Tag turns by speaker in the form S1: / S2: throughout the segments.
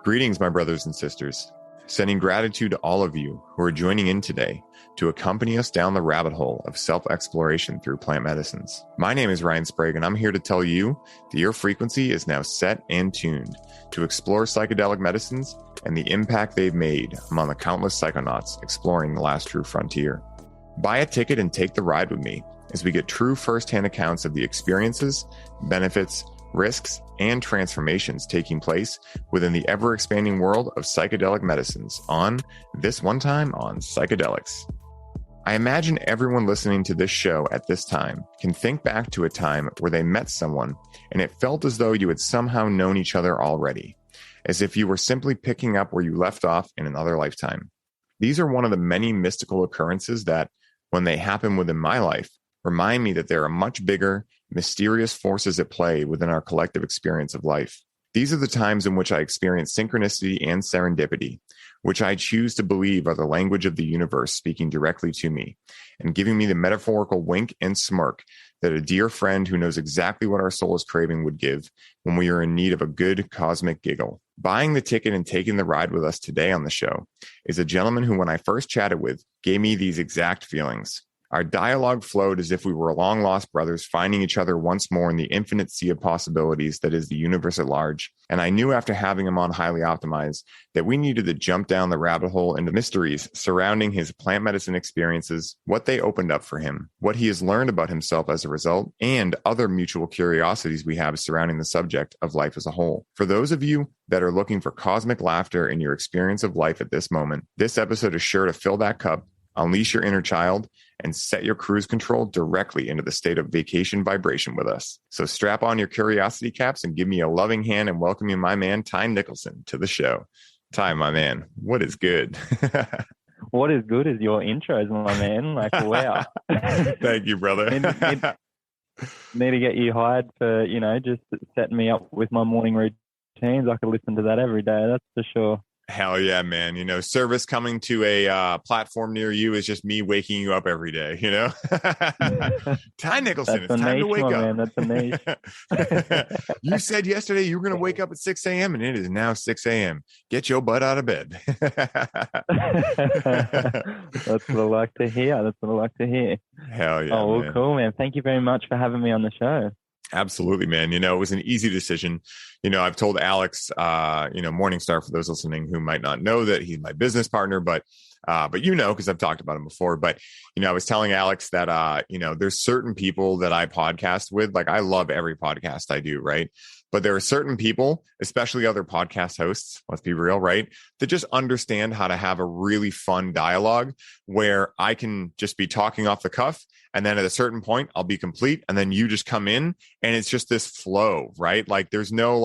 S1: Greetings, my brothers and sisters. Sending gratitude to all of you who are joining in today to accompany us down the rabbit hole of self-exploration through plant medicines. My name is Ryan Sprague, and I'm here to tell you that your frequency is now set and tuned to explore psychedelic medicines and the impact they've made among the countless psychonauts exploring the last true frontier. Buy a ticket and take the ride with me as we get true firsthand accounts of the experiences, benefits, risks, and transformations taking place within the ever-expanding world of psychedelic medicines on This One Time on Psychedelics. I imagine everyone listening to this show at this time can think back to a time where they met someone and it felt as though you had somehow known each other already, as if you were simply picking up where you left off in another lifetime. These are one of the many mystical occurrences that, when they happen within my life, remind me that there are much bigger, mysterious forces at play within our collective experience of life. These are the times in which I experience synchronicity and serendipity, which I choose to believe are the language of the universe speaking directly to me and giving me the metaphorical wink and smirk that a dear friend who knows exactly what our soul is craving would give when we are in need of a good cosmic giggle. Buying the ticket and taking the ride with us today on the show is a gentleman who, when I first chatted with, gave me these exact feelings. Our dialogue flowed as if we were long-lost brothers finding each other once more in the infinite sea of possibilities that is the universe at large. And I knew after having him on Highly Optimized that we needed to jump down the rabbit hole into mysteries surrounding his plant medicine experiences, what they opened up for him, what he has learned about himself as a result, and other mutual curiosities we have surrounding the subject of life as a whole. For those of you that are looking for cosmic laughter in your experience of life at this moment, this episode is sure to fill that cup, unleash your inner child, and set your cruise control directly into the state of vacation vibration with us. So strap on your curiosity caps and give me a loving hand and welcome you, my man, Ty Nicholson, to the show. Ty, my man, what is good?
S2: What is good is your intros, my man. Like, wow.
S1: Thank you, brother.
S2: Need to get you hired for, just setting me up with my morning routines. I could listen to that every day, that's for sure.
S1: Hell yeah, man. Service coming to a platform near you is just me waking you up every day, Ty Nicholson, it's time to wake up.
S2: Man. That's a niche.
S1: You said yesterday you were going to wake up at 6 a.m. and it is now 6 a.m. Get your butt out of bed.
S2: That's what I like to hear.
S1: Hell yeah.
S2: Oh, well,
S1: man.
S2: Cool, man. Thank you very much for having me on the show.
S1: Absolutely, man. It was an easy decision. I've told Alex, Morningstar, for those listening who might not know that he's my business partner, but because I've talked about him before. But, I was telling Alex that, there's certain people that I podcast with. Like, I love every podcast I do, right? But there are certain people, especially other podcast hosts, let's be real, right, that just understand how to have a really fun dialogue where I can just be talking off the cuff. And then at a certain point, I'll be complete. And then you just come in and it's just this flow, right? Like there's no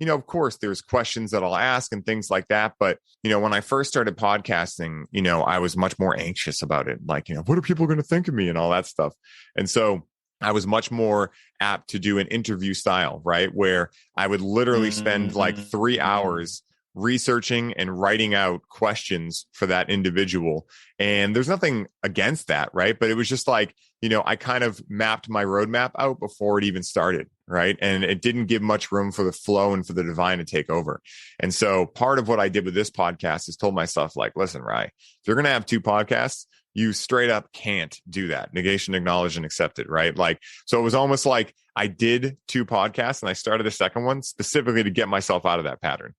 S1: of course, there's questions that I'll ask and things like that. But, when I first started podcasting, I was much more anxious about it. Like, what are people going to think of me and all that stuff? And so I was much more apt to do an interview style, right? Where I would literally spend like 3 hours researching and writing out questions for that individual. And there's nothing against that, right? But it was just like, I kind of mapped my roadmap out before it even started, right? And it didn't give much room for the flow and for the divine to take over. And so part of what I did with this podcast is told myself, like, listen, Rye, if you're going to have 2 podcasts, you straight up can't do that. Negation, acknowledge, and accept it, right? Like, so it was almost like I did 2 podcasts and I started the second one specifically to get myself out of that pattern.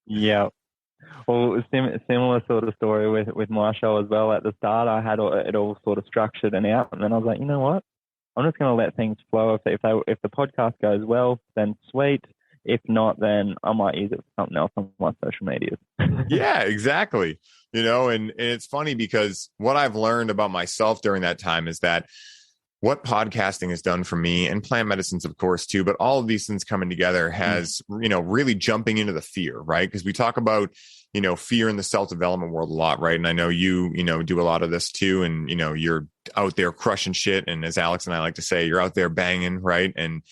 S2: Yeah. Well, similar sort of story with my show as well. At the start, I had it all sort of structured and out. And then I was like, you know what? I'm just going to let things flow. If the podcast goes well, then sweet. If not, then I might use it for something else on my social medias.
S1: Yeah, exactly. And it's funny because what I've learned about myself during that time is that what podcasting has done for me, and plant medicines, of course, too, but all of these things coming together has, really jumping into the fear, right? Because we talk about, fear in the self-development world a lot, right? And I know you do a lot of this too. And, you're out there crushing shit. And as Alex and I like to say, you're out there banging, right? And,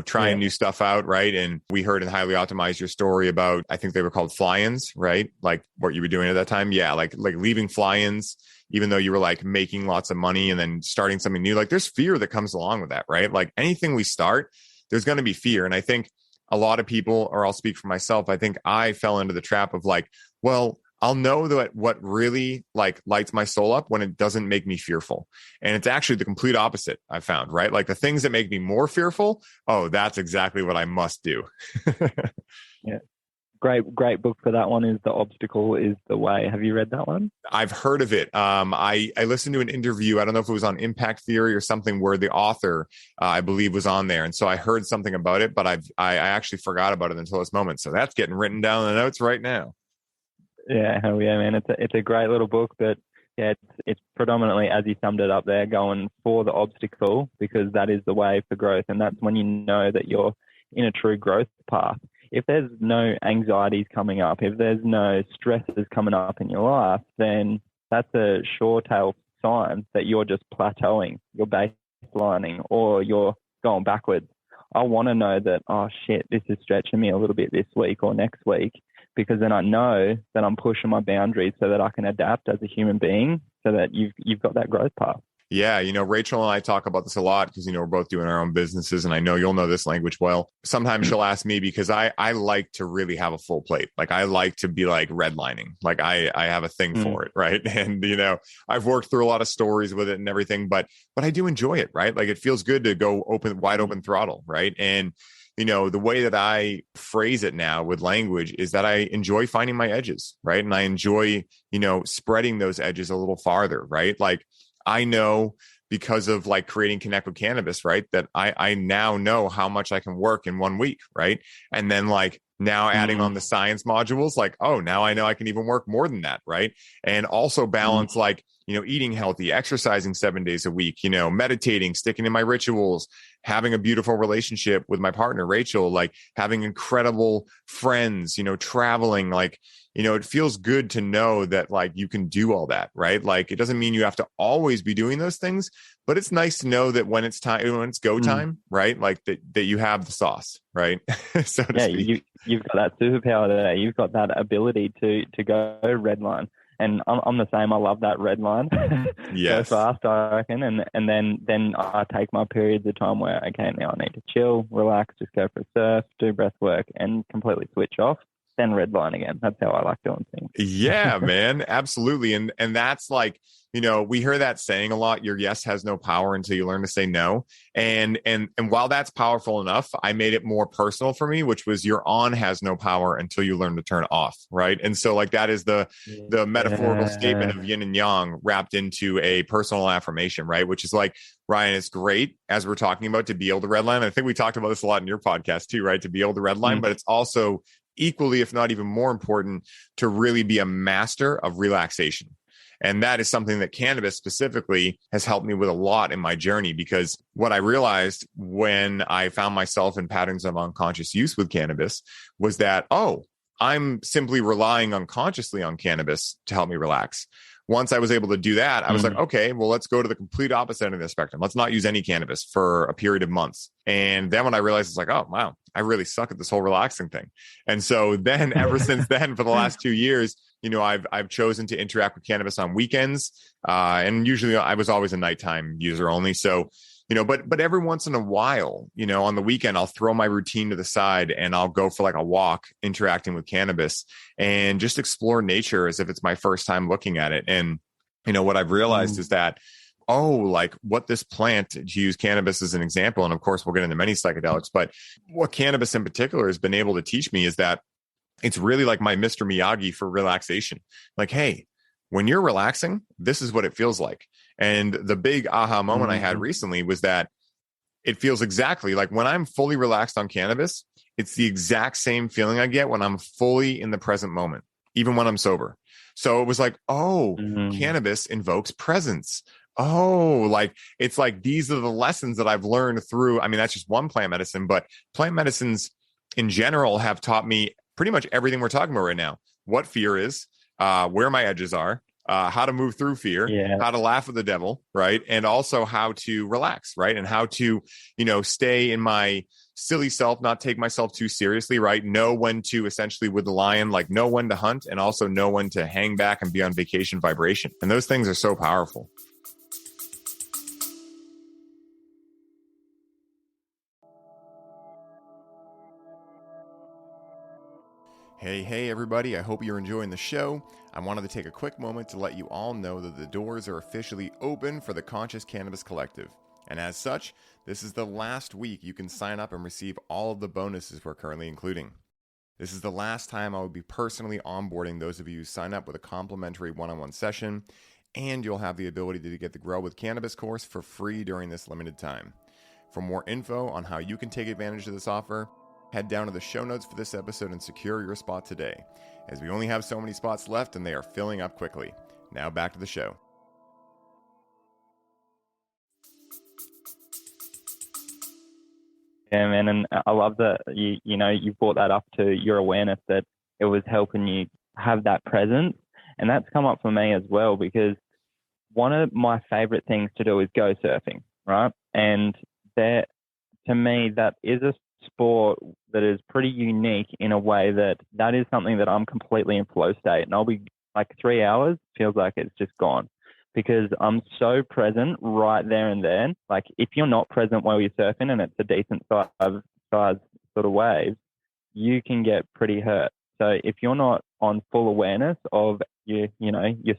S1: trying new stuff out, right? And we heard in Highly Optimized your story about, I think they were called fly-ins, right? Like what you were doing at that time. Yeah, like leaving fly-ins, even though you were like making lots of money and then starting something new. Like there's fear that comes along with that, right? Like anything we start, there's going to be fear. And I think a lot of people, or I'll speak for myself, I think I fell into the trap of like, well, I'll know that what really like lights my soul up when it doesn't make me fearful. And it's actually the complete opposite, I found, right? Like the things that make me more fearful, oh, that's exactly what I must do.
S2: Yeah. Great book for that one is The Obstacle is the Way. Have you read that one?
S1: I've heard of it. I listened to an interview. I don't know if it was on Impact Theory or something where the author, I believe, was on there. And so I heard something about it, but I actually forgot about it until this moment. So that's getting written down in the notes right now.
S2: Yeah, hell yeah, man. It's a great little book, but yeah, it's predominantly, as you summed it up there, going for the obstacle, because that is the way for growth. And that's when you know that you're in a true growth path. If there's no anxieties coming up, if there's no stresses coming up in your life, then that's a sure tale sign that you're just plateauing, you're baselining, or you're going backwards. I want to know that, oh shit, this is stretching me a little bit this week or next week, because then I know that I'm pushing my boundaries so that I can adapt as a human being, so that you've got that growth path.
S1: Yeah, Rachel and I talk about this a lot because, we're both doing our own businesses, and I know you'll know this language well. Sometimes she'll ask me because I like to really have a full plate. Like I like to be like redlining. Like I have a thing for it, right? And, I've worked through a lot of stories with it and everything, but I do enjoy it, right? Like it feels good to go wide open throttle, right? And the way that I phrase it now with language is that I enjoy finding my edges, right? And I enjoy, spreading those edges a little farther, right? Like I know because of like creating Connect with Cannabis, right? That I now know how much I can work in 1 week, right? And then like now adding on the science modules, like, oh, now I know I can even work more than that, right? And also balance like, eating healthy, exercising 7 days a week, meditating, sticking to my rituals, having a beautiful relationship with my partner, Rachel, like having incredible friends, traveling, like, it feels good to know that like you can do all that, right? Like it doesn't mean you have to always be doing those things, but it's nice to know that when it's time, when it's go time, right? Like that you have the sauce, right? So to speak.
S2: You've got that superpower there. You've got that ability to go red line. And I'm the same. I love that red line.
S1: Yes.
S2: Go fast, I reckon. And then I take my periods of time where, okay, now I need to chill, relax, just go for a surf, do breath work, and completely switch off. Then red line again. That's how I like doing things.
S1: Yeah, man. Absolutely. And that's like, we hear that saying a lot, your yes has no power until you learn to say no. And while that's powerful enough, I made it more personal for me, which was your on has no power until you learn to turn off. Right. And so like that is the metaphorical statement of yin and yang wrapped into a personal affirmation, right? Which is like, Ryan, it's great as we're talking about to be able to redline. I think we talked about this a lot in your podcast too, right? To be able to redline, but it's also equally, if not even more important, to really be a master of relaxation. And that is something that cannabis specifically has helped me with a lot in my journey, because what I realized when I found myself in patterns of unconscious use with cannabis was that, oh, I'm simply relying unconsciously on cannabis to help me relax. Once I was able to do that, I was like, okay, well, let's go to the complete opposite end of the spectrum. Let's not use any cannabis for a period of months. And then when I realized, it's like, oh, wow, I really suck at this whole relaxing thing. And so then ever since then, for the last 2 years, I've chosen to interact with cannabis on weekends. And usually I was always a nighttime user only. So, but every once in a while, on the weekend, I'll throw my routine to the side and I'll go for like a walk interacting with cannabis and just explore nature as if it's my first time looking at it. And, what I've realized is that, like what this plant, to use cannabis as an example, and of course we'll get into many psychedelics, but what cannabis in particular has been able to teach me is that it's really like my Mr. Miyagi for relaxation. Like, hey, when you're relaxing, this is what it feels like. And the big aha moment I had recently was that it feels exactly like when I'm fully relaxed on cannabis, it's the exact same feeling I get when I'm fully in the present moment, even when I'm sober. So it was like, cannabis invokes presence. Oh, like it's like these are the lessons that I've learned through. I mean, that's just one plant medicine, but plant medicines in general have taught me pretty much everything we're talking about right now. What fear is, where my edges are, how to move through fear, how to laugh at the devil, right? And also how to relax, right? And how to, stay in my silly self, not take myself too seriously, right? Know when to essentially with the lion, like know when to hunt and also know when to hang back and be on vacation vibration. And those things are so powerful. Hey, everybody. I hope you're enjoying the show. I wanted to take a quick moment to let you all know that the doors are officially open for the Conscious Cannabis Collective. And as such, this is the last week you can sign up and receive all of the bonuses we're currently including. This is the last time I will be personally onboarding those of you who sign up with a complimentary one-on-one session, and you'll have the ability to get the Grow with Cannabis course for free during this limited time. For more info on how you can take advantage of this offer, head down to the show notes for this episode and secure your spot today, as we only have so many spots left and they are filling up quickly. Now back to the show.
S2: Yeah, man, and I love that you brought that up to your awareness that it was helping you have that presence, and that's come up for me as well, because one of my favorite things to do is go surfing, right? And there, to me, that is a sport that is pretty unique in a way that is something that I'm completely in flow state, and I'll be like 3 hours feels like it's just gone, because I'm so present right there and then. Like if you're not present while you're surfing and it's a decent size sort of wave, you can get pretty hurt. So if you're not on full awareness of your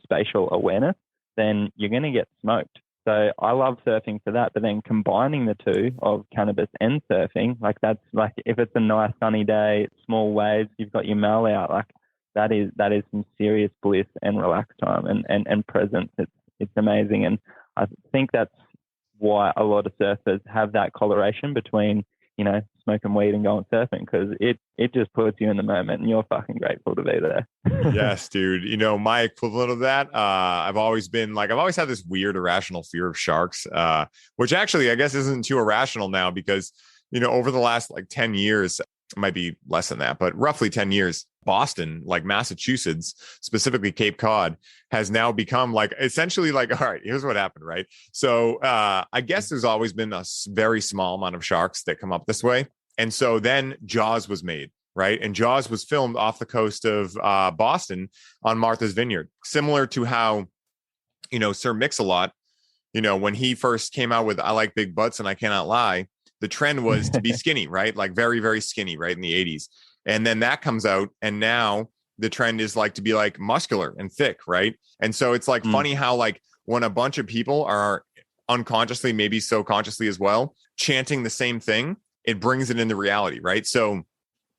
S2: spatial awareness, then you're going to get smoked. So I love surfing for that, but then combining the two of cannabis and surfing, like that's like if it's a nice sunny day, small waves, you've got your mail out, like that is some serious bliss and relax time and presence. It's amazing. And I think that's why a lot of surfers have that correlation between, smoking weed and going surfing, because it just puts you in the moment and you're fucking grateful to be there.
S1: Yes, dude. My equivalent of that, I've always had this weird irrational fear of sharks, which actually I guess isn't too irrational now, because, over the last 10 years, it might be less than that, but roughly 10 years, Boston, like Massachusetts, specifically Cape Cod, has now become essentially all right, here's what happened, right? So I guess there's always been a very small amount of sharks that come up this way. And so then Jaws was made, right? And Jaws was filmed off the coast of Boston on Martha's Vineyard, similar to how, Sir Mix-a-Lot, when he first came out with I Like Big Butts and I Cannot Lie, the trend was to be skinny, right? Like very, very skinny, right? In the 80s. And then that comes out, and now the trend is to be muscular and thick, right? And so it's funny how when a bunch of people are unconsciously, maybe so consciously as well, chanting the same thing, it brings it into reality, right? So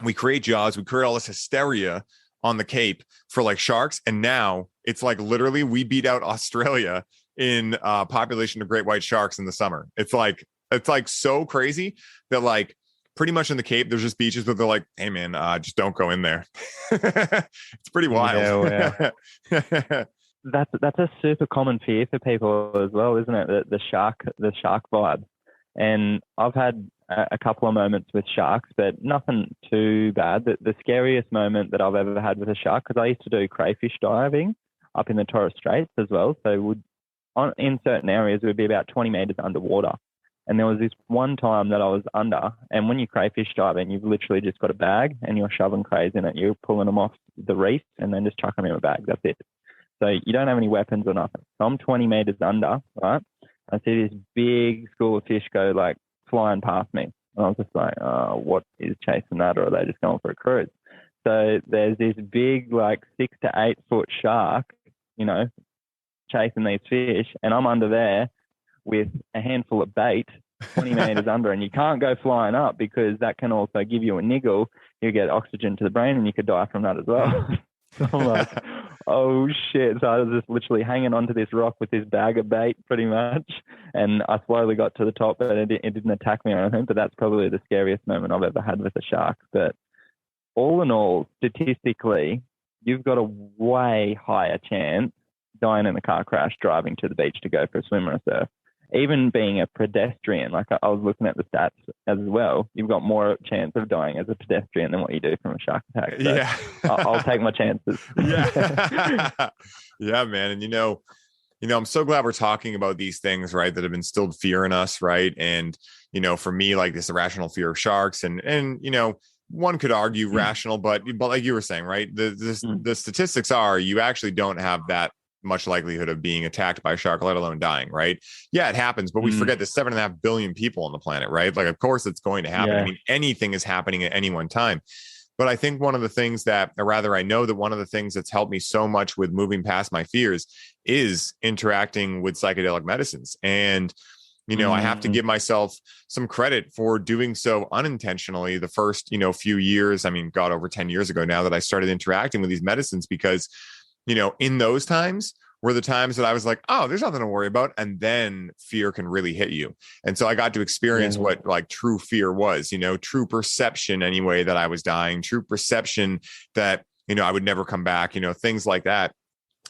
S1: we create Jaws, we create all this hysteria on the Cape for sharks, and now it's literally we beat out Australia in population of great white sharks in the summer. It's so crazy that pretty much in the Cape, there's just beaches where they're like, hey man, just don't go in there. It's pretty wild.
S2: Yeah. That's a super common fear for people as well, isn't it? The shark vibe. And I've had a couple of moments with sharks, but nothing too bad. The scariest moment that I've ever had with a shark, because I used to do crayfish diving up in the Torres Straits as well. So in certain areas, we'd be about 20 meters underwater. And there was this one time that I was under, and when you crayfish diving, you've literally just got a bag and you're shoving crays in it. You're pulling them off the reef and then just chucking them in a bag. That's it. So you don't have any weapons or nothing. So I'm 20 meters under, right? I see this big school of fish go flying past me. And I was just like, what is chasing that? Or are they just going for a cruise? So there's this big 6 to 8 foot shark, chasing these fish, and I'm under there with a handful of bait 20 meters under, and you can't go flying up because that can also give you a niggle. You get oxygen to the brain and you could die from that as well. So I'm like, oh shit. So I was just literally hanging onto this rock with this bag of bait pretty much. And I slowly got to the top, but it didn't attack me or anything. But that's probably the scariest moment I've ever had with a shark. But all in all, statistically, you've got a way higher chance dying in a car crash driving to the beach to go for a swim or a surf. Even being a pedestrian, I was looking at the stats as well, you've got more chance of dying as a pedestrian than what you do from a shark attack. So
S1: yeah.
S2: I'll take my chances.
S1: Yeah. Yeah, man. And I'm so glad we're talking about these things, right, that have instilled fear in us, right? And, for me, this irrational fear of sharks and one could argue rational, but like you were saying, right, the statistics are you actually don't have that much likelihood of being attacked by a shark, let alone dying, right? Yeah, it happens, but we forget there's 7.5 billion people on the planet, right? Of course it's going to happen. Yeah. I mean, anything is happening at any one time. But I think one of the things that, or rather, I know that one of the things that's helped me so much with moving past my fears is interacting with psychedelic medicines. And I have to give myself some credit for doing so unintentionally the first, few years. I mean, God, over 10 years ago now that I started interacting with these medicines, because, in those times were the times that I was like, oh, there's nothing to worry about. And then fear can really hit you. And so I got to experience what like true fear was, true perception anyway, that I was dying, true perception that, I would never come back, things like that.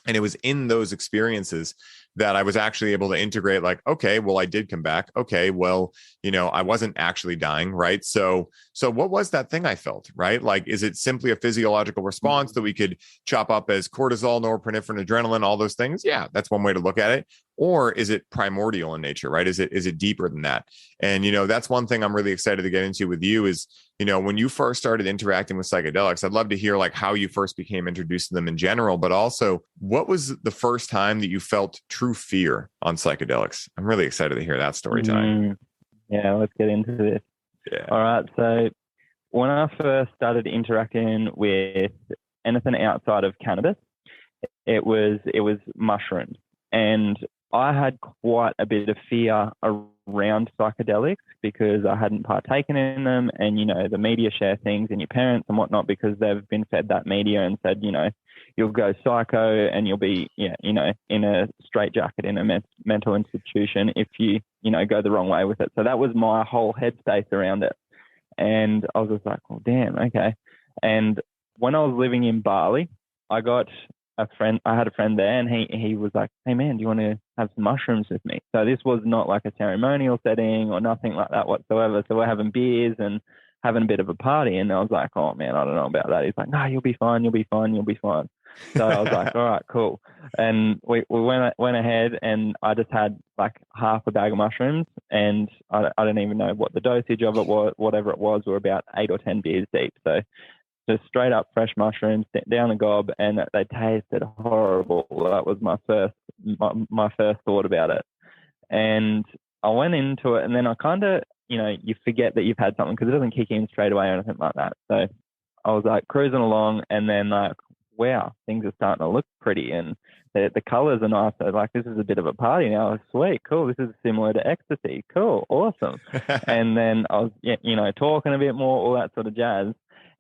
S1: And it was in those experiences that I was actually able to integrate, like, okay, well, I did come back. Okay, well, I wasn't actually dying, right? So what was that thing I felt, right? Like, is it simply a physiological response that we could chop up as cortisol, norepinephrine, adrenaline, all those things? Yeah, that's one way to look at it. Or is it primordial in nature, right? Is it deeper than that? And, that's one thing I'm really excited to get into with you is, when you first started interacting with psychedelics, I'd love to hear like how you first became introduced to them in general, but also what was the first time that you felt true fear on psychedelics? I'm really excited to hear that story tonight.
S2: Yeah, let's get into this.
S1: Yeah.
S2: All right. So when I first started interacting with anything outside of cannabis, it was mushrooms. And I had quite a bit of fear around psychedelics because I hadn't partaken in them. And, the media share things and your parents and whatnot because they've been fed that media and said, you'll go psycho and you'll be, in a straitjacket in a mental institution if you, go the wrong way with it. So that was my whole headspace around it. And I was just like, well, damn, okay. And when I was living in Bali, I had a friend there and he was like, hey man, do you want to have some mushrooms with me? So this was not like a ceremonial setting or nothing like that whatsoever. So we're having beers and having a bit of a party. And I was like, oh man, I don't know about that. He's like, no, you'll be fine. So I was like, all right, cool. And we went ahead and I just had like half a bag of mushrooms and I don't even know what the dosage of it was, whatever it was, we're about 8 or 10 beers deep. So just straight up fresh mushrooms down the gob, and they tasted horrible. That was my first thought about it. And I went into it, and then I kind of, you forget that you've had something because it doesn't kick in straight away or anything like that. So I was like cruising along, and then like, wow, things are starting to look pretty, and the colors are nice. So like, this is a bit of a party now. Sweet, cool. This is similar to ecstasy. Cool, awesome. And then I was, talking a bit more, all that sort of jazz.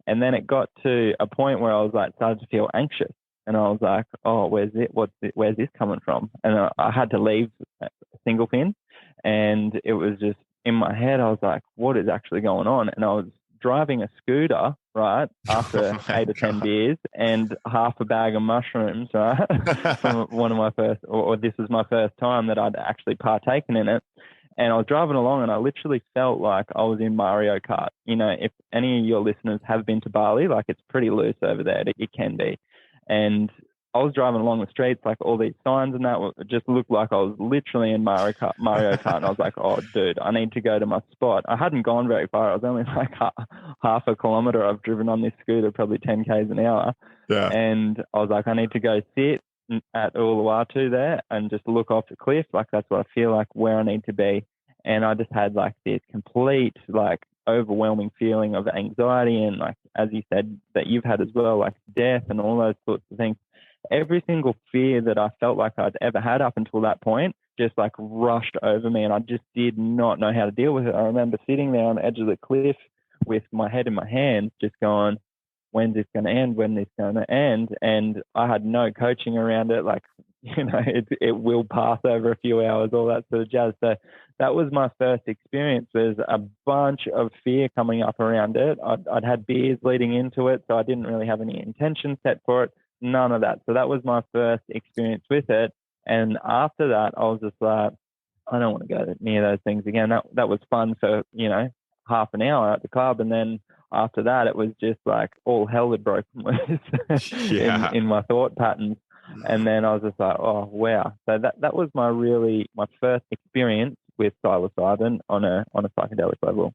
S2: And then it got to a point where I was like, started to feel anxious. And I was like, oh, where's this coming from? And I had to leave single fin. And it was just in my head, I was like, what is actually going on? And I was driving a scooter, right, after 8 or 10 beers and half a bag of mushrooms, right, from one of my first, or this was my first time that I'd actually partaken in it. And I was driving along and I literally felt like I was in Mario Kart. If any of your listeners have been to Bali, like it's pretty loose over there. It can be. And I was driving along the streets, like all these signs and that just looked like I was literally in Mario Kart. And I was like, oh, dude, I need to go to my spot. I hadn't gone very far. I was only like half a kilometer. I've driven on this scooter, probably 10 Ks an hour.
S1: Yeah.
S2: And I was like, I need to go sit at Uluwatu there and just look off the cliff. Like that's what I feel like where I need to be. And I just had like this complete like overwhelming feeling of anxiety and like, as you said, that you've had as well, like death and all those sorts of things. Every single fear that I felt like I'd ever had up until that point just like rushed over me and I just did not know how to deal with it. I remember sitting there on the edge of the cliff with my head in my hands just going, when's this going to end? When this going to end? And I had no coaching around it. Like, it will pass over a few hours, all that sort of jazz. So that was my first experience. There's a bunch of fear coming up around it. I'd had beers leading into it, so I didn't really have any intention set for it. None of that. So that was my first experience with it. And after that, I was just like, I don't want to go near those things again. That was fun for, half an hour at the club. And then after that, it was just like all hell had broken loose in my thought patterns. And then I was just like, oh, wow. So that was my first experience with psilocybin on a psychedelic level.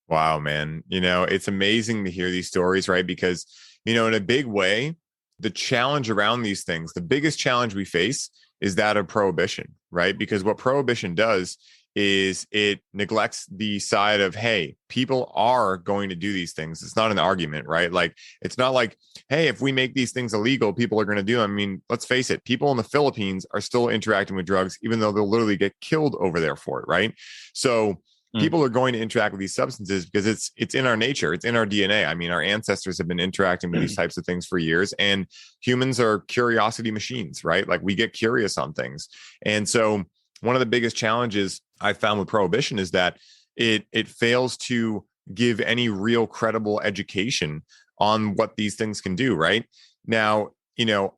S1: Wow, man. It's amazing to hear these stories, right? Because, in a big way, the challenge around these things, the biggest challenge we face is that of prohibition, right? Because what prohibition does is it neglects the side of, hey, people are going to do these things. It's not an argument, right? Like, it's not like, hey, if we make these things illegal, people are going to do them. I mean, let's face it, people in the Philippines are still interacting with drugs, even though they'll literally get killed over there for it, right? So people are going to interact with these substances because it's in our nature, it's in our DNA. I mean, our ancestors have been interacting with these types of things for years, and humans are curiosity machines, right? Like, we get curious on things. And so one of the biggest challenges I found with prohibition is that it fails to give any real credible education on what these things can do, right? Now,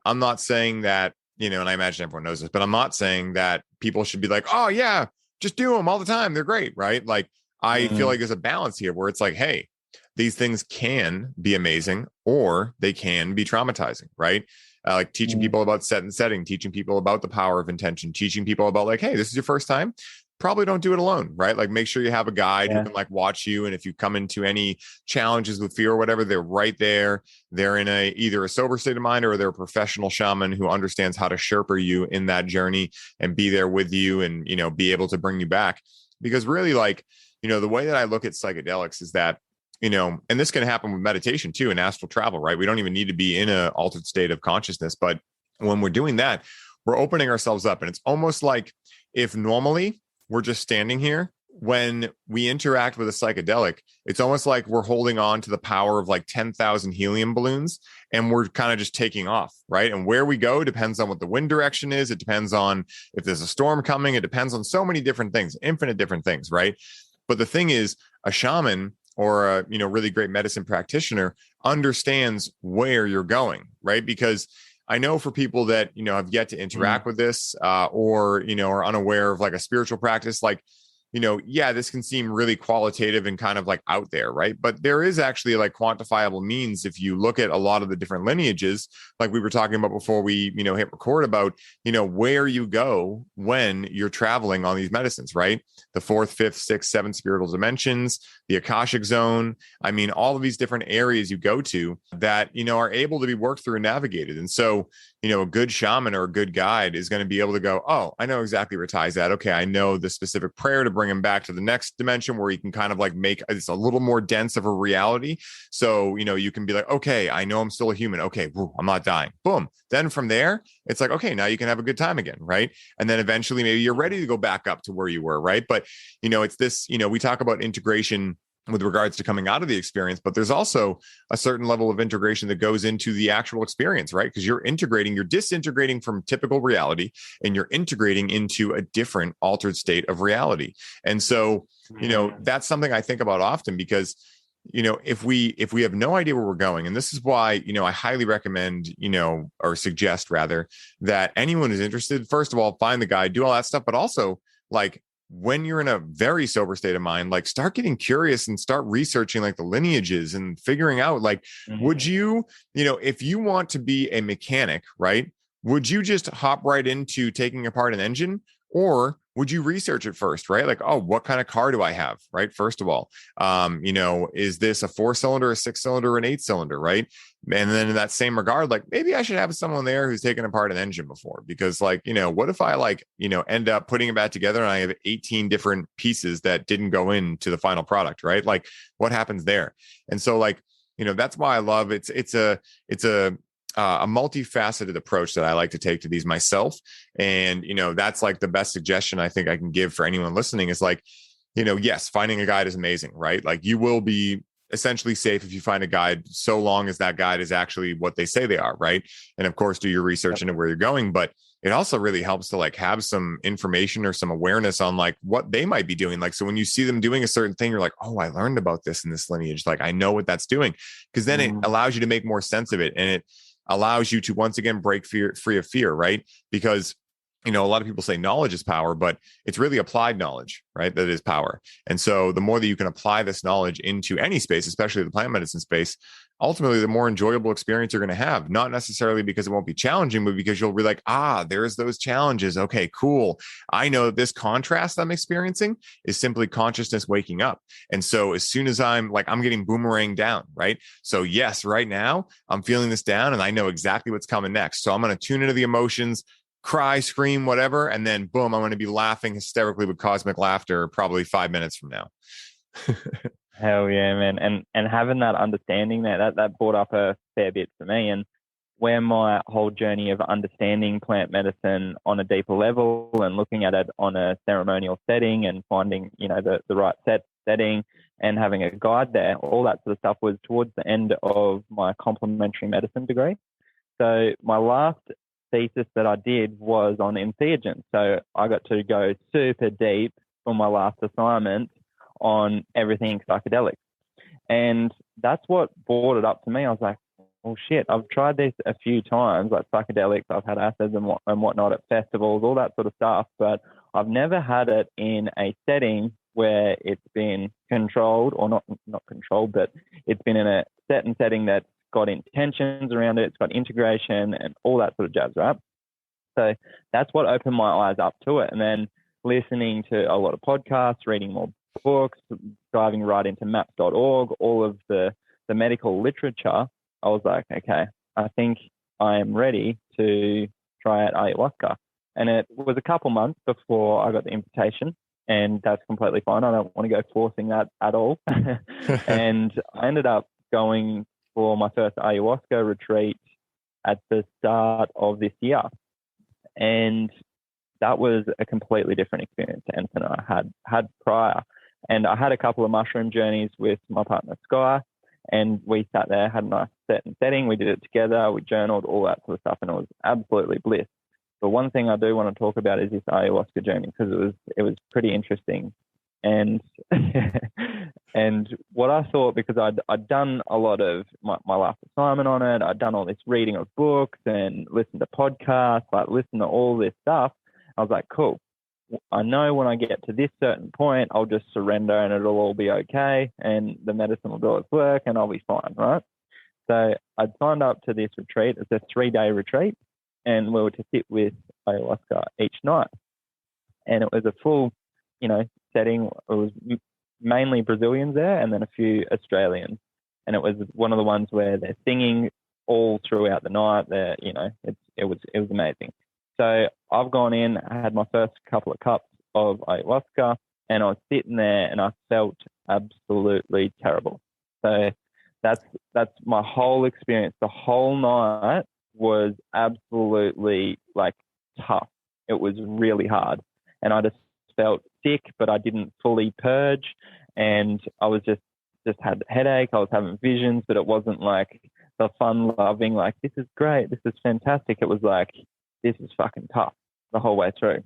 S1: I'm not saying that, and I imagine everyone knows this, but I'm not saying that people should be like, oh yeah, just do them all the time, they're great, right? Like, I feel like there's a balance here where it's like, hey, these things can be amazing or they can be traumatizing, right? Like teaching people about set and setting, teaching people about the power of intention, teaching people about like, hey, this is your first time. Probably don't do it alone, right? Like, make sure you have a guide who can like watch you. And if you come into any challenges with fear or whatever, they're right there. They're in either a sober state of mind, or they're a professional shaman who understands how to Sherpa you in that journey and be there with you and, be able to bring you back. Because really, like, the way that I look at psychedelics is that, and this can happen with meditation too, and astral travel, right? We don't even need to be in an altered state of consciousness. But when we're doing that, we're opening ourselves up. And it's almost like if normally we're just standing here, when we interact with a psychedelic, it's almost like we're holding on to the power of like 10,000 helium balloons, and we're kind of just taking off, right? And where we go depends on what the wind direction is. It depends on if there's a storm coming. It depends on so many different things, infinite different things, right? But the thing is, a shaman or a really great medicine practitioner understands where you're going, right? Because I know for people that have yet to interact with this, or are unaware of like a spiritual practice, like, this can seem really qualitative and kind of like out there, right? But there is actually like quantifiable means if you look at a lot of the different lineages, like we were talking about before we hit record, about where you go when you're traveling on these medicines, right? The 4th, 5th, 6th, 7th spiritual dimensions, the Akashic zone. I mean, all of these different areas you go to that are able to be worked through and navigated. And so a good shaman or a good guide is going to be able to go, oh, I know exactly where Ty's at. Okay, I know the specific prayer to bring him back to the next dimension where he can kind of like make it's a little more dense of a reality. So, you can be like, okay, I know I'm still a human. Okay, I'm not dying. Boom. Then from there, it's like, okay, now you can have a good time again, right? And then eventually maybe you're ready to go back up to where you were, right? But, it's this, we talk about integration with regards to coming out of the experience, but there's also a certain level of integration that goes into the actual experience, right? Because you're disintegrating from typical reality, and you're integrating into a different altered state of reality. And so, that's something I think about often, because, if we have no idea where we're going, and this is why, I highly recommend, or suggest rather, that anyone who's interested, first of all, find the guide, do all that stuff, but also like, when you're in a very sober state of mind, like start getting curious and start researching like the lineages and figuring out like, would you, if you want to be a mechanic, right? Would you just hop right into taking apart an engine, or would you research it first, right? Like, oh, what kind of car do I have, right? First of all, is this a 4-cylinder, a 6-cylinder, or an 8-cylinder, right? And then in that same regard, like maybe I should have someone there who's taken apart an engine before, because like, what if I like, end up putting it back together and I have 18 different pieces that didn't go into the final product, right? Like what happens there? And so like, that's why I love it's a multifaceted approach that I like to take to these myself. And, that's like the best suggestion I think I can give for anyone listening is like, yes, finding a guide is amazing, right? Like you will be essentially safe if you find a guide, so long as that guide is actually what they say they are, right? And of course, do your research into where you're going. But it also really helps to like have some information or some awareness on like what they might be doing. Like, so when you see them doing a certain thing, you're like, oh, I learned about this in this lineage. Like, I know what that's doing, because then it allows you to make more sense of it. And it allows you to once again break free of fear, right? Because a lot of people say knowledge is power, but it's really applied knowledge, right? That is power. And so the more that you can apply this knowledge into any space, especially the plant medicine space, ultimately the more enjoyable experience you're going to have. Not necessarily because it won't be challenging, but because you'll be like, there's those challenges. Okay, cool. I know this contrast I'm experiencing is simply consciousness waking up. And so as soon as I'm getting boomerang down, right? So yes, right now I'm feeling this down and I know exactly what's coming next. So I'm going to tune into the emotions, cry, scream, whatever. And then boom, I'm going to be laughing hysterically with cosmic laughter probably 5 minutes from now.
S2: Hell yeah, man. And having that understanding that brought up a fair bit for me. And where my whole journey of understanding plant medicine on a deeper level and looking at it on a ceremonial setting and finding, the right setting and having a guide there, all that sort of stuff was towards the end of my complementary medicine degree. So my last thesis that I did was on entheogens. So I got to go super deep for my last assignment on everything psychedelic. And that's what brought it up to me. I was like, oh shit, I've tried this a few times, like psychedelics. I've had acids and whatnot at festivals, all that sort of stuff, but I've never had it in a setting where it's been controlled, or not controlled, but it's been in a setting that's got intentions around it, it's got integration and all that sort of jazz, right? So that's what opened my eyes up to it. And then listening to a lot of podcasts, reading more books, diving right into maps.org, all of the medical literature, I was like, okay, I think I am ready to try out ayahuasca. And it was a couple months before I got the invitation, and that's completely fine. I don't want to go forcing that at all. And I ended up going for my first ayahuasca retreat at the start of this year. And that was a completely different experience to anything I had prior. And I had a couple of mushroom journeys with my partner, Sky, and we sat there, had a nice setting. We did it together. We journaled, all that sort of stuff, and it was absolutely bliss. But one thing I do want to talk about is this ayahuasca journey, because it was pretty interesting. And and what I thought, because I'd done a lot of my last assignment on it, I'd done all this reading of books and listened to podcasts, like listened to all this stuff. I was like, cool. I know when I get to this certain point, I'll just surrender and it'll all be okay, and the medicine will do its work and I'll be fine, right? So I'd signed up to this retreat. It's a 3-day retreat, and we were to sit with ayahuasca each night. And it was a full, setting. It was mainly Brazilians there, and then a few Australians. And it was one of the ones where they're singing all throughout the night. It was amazing. So I've gone in, I had my first couple of cups of ayahuasca, and I was sitting there and I felt absolutely terrible. So that's my whole experience. The whole night was absolutely tough. It was really hard. And I just felt sick, but I didn't fully purge. And I was just had a headache. I was having visions, but it wasn't like the fun loving, this is great, this is fantastic. It was like, this is fucking tough the whole way through.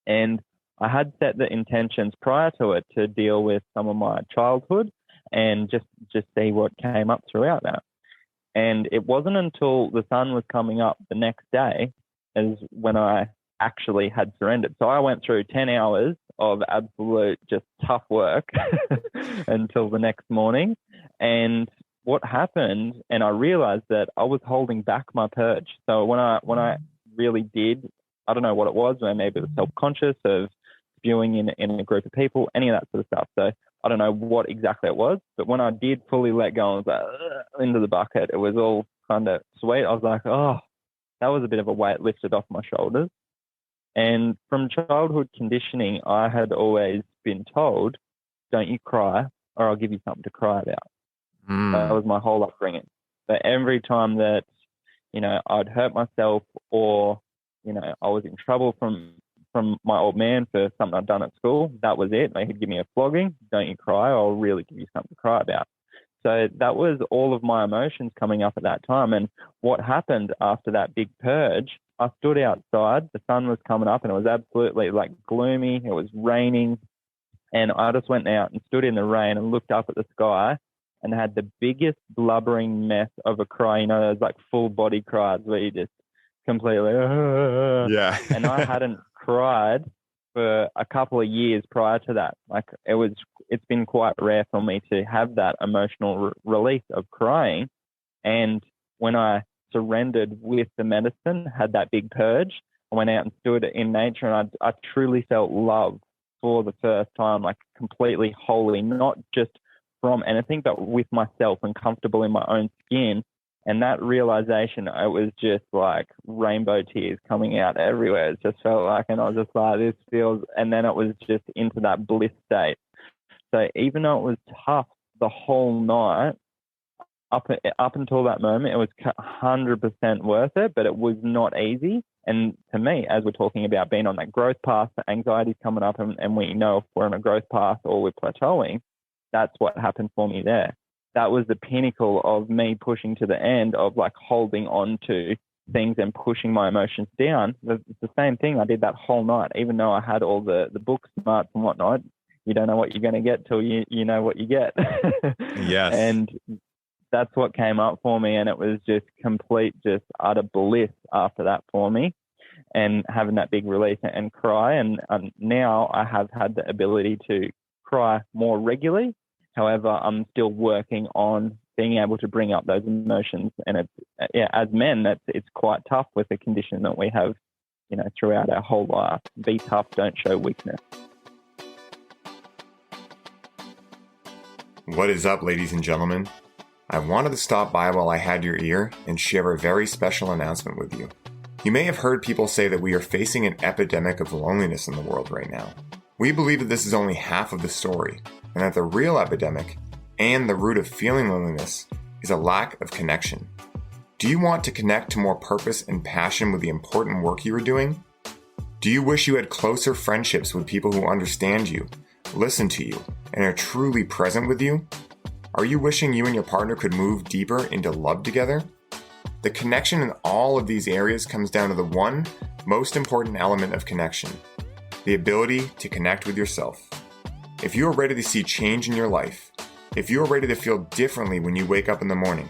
S2: And I had set the intentions prior to it to deal with some of my childhood and just see what came up throughout that. And it wasn't until the sun was coming up the next day as when I actually had surrendered. So I went through 10 hours of absolute just tough work until the next morning. And what happened, and I realized that I was holding back my purge. So when I really did, I don't know what it was, maybe it was self-conscious of spewing in a group of people, any of that sort of stuff. So I don't know what exactly it was, but when I did fully let go and was like, into the bucket, it was all kind of sweet. I was like, oh, that was a bit of a weight lifted off my shoulders. And from childhood conditioning, I had always been told, don't you cry or I'll give you something to cry about. That was my whole upbringing. So every time that, I'd hurt myself or, I was in trouble from my old man for something I'd done at school, that was it. He'd give me a flogging. Don't you cry, I'll really give you something to cry about. So that was all of my emotions coming up at that time. And what happened after that big purge, I stood outside, the sun was coming up and it was absolutely gloomy. It was raining. And I just went out and stood in the rain and looked up at the sky and had the biggest blubbering mess of a cry. Those full body cries where you just completely,
S1: yeah.
S2: And I hadn't cried for a couple of years prior to that. It's been quite rare for me to have that emotional release of crying. And when I surrendered with the medicine, had that big purge, I went out and stood in nature, and I truly felt love for the first time, completely wholly, not just from anything, but with myself and comfortable in my own skin. And that realization, it was just like rainbow tears coming out everywhere. It just felt like, and I was just like, this feels, and then it was just into that bliss state. So even though it was tough the whole night, up until that moment, it was 100% worth it, but it was not easy. And to me, as we're talking about being on that growth path, the anxiety's coming up, and we know if we're on a growth path or we're plateauing, that's what happened for me there. That was the pinnacle of me pushing to the end of like holding on to things and pushing my emotions down. It's the same thing I did that whole night, even though I had all the book smarts and whatnot. You don't know what you're going to get till you know what you get.
S1: Yes.
S2: And that's what came up for me. And it was just complete, just utter bliss after that for me, and having that big release and cry. And now I have had the ability to cry more regularly. However, I'm still working on being able to bring up those emotions. And it's, as men, it's quite tough with the condition that we have, throughout our whole life. Be tough, don't show weakness.
S1: What is up, ladies and gentlemen? I wanted to stop by while I had your ear and share a very special announcement with you. You may have heard people say that we are facing an epidemic of loneliness in the world right now. We believe that this is only half of the story, and that the real epidemic and the root of feeling loneliness is a lack of connection. Do you want to connect to more purpose and passion with the important work you are doing? Do you wish you had closer friendships with people who understand you, listen to you, and are truly present with you? Are you wishing you and your partner could move deeper into love together? The connection in all of these areas comes down to the one most important element of connection: the ability to connect with yourself. If you are ready to see change in your life, if you are ready to feel differently when you wake up in the morning,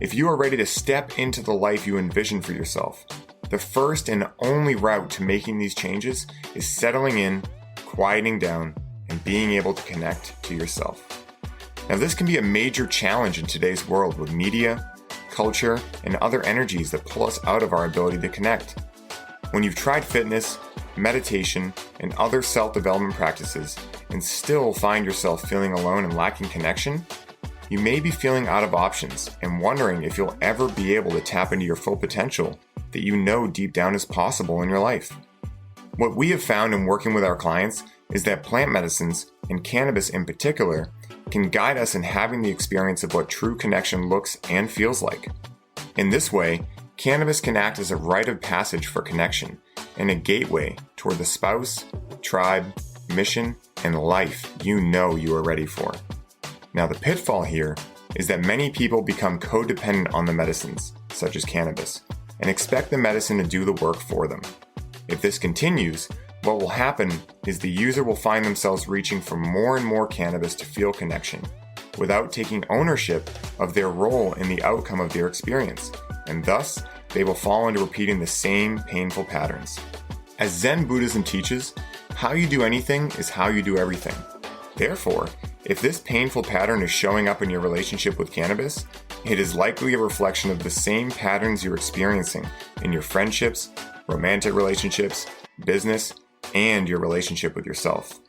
S1: if you are ready to step into the life you envision for yourself, the first and only route to making these changes is settling in, quieting down, and being able to connect to yourself. Now, this can be a major challenge in today's world with media, culture, and other energies that pull us out of our ability to connect. When you've tried fitness, meditation, and other self-development practices and still find yourself feeling alone and lacking connection, you may be feeling out of options and wondering if you'll ever be able to tap into your full potential that you know deep down is possible in your life. What we have found in working with our clients is that plant medicines, and cannabis in particular, can guide us in having the experience of what true connection looks and feels like. In this way, cannabis can act as a rite of passage for connection and a gateway toward the spouse, tribe, mission, and life you know you are ready for. Now, the pitfall here is that many people become codependent on the medicines, such as cannabis, and expect the medicine to do the work for them. If this continues, what will happen is the user will find themselves reaching for more and more cannabis to feel connection, without taking ownership of their role in the outcome of their experience, and thus they will fall into repeating the same painful patterns. As Zen Buddhism teaches, how you do anything is how you do everything. Therefore, if this painful pattern is showing up in your relationship with cannabis, it is likely a reflection of the same patterns you're experiencing in your friendships, romantic relationships, business, and your relationship with yourself.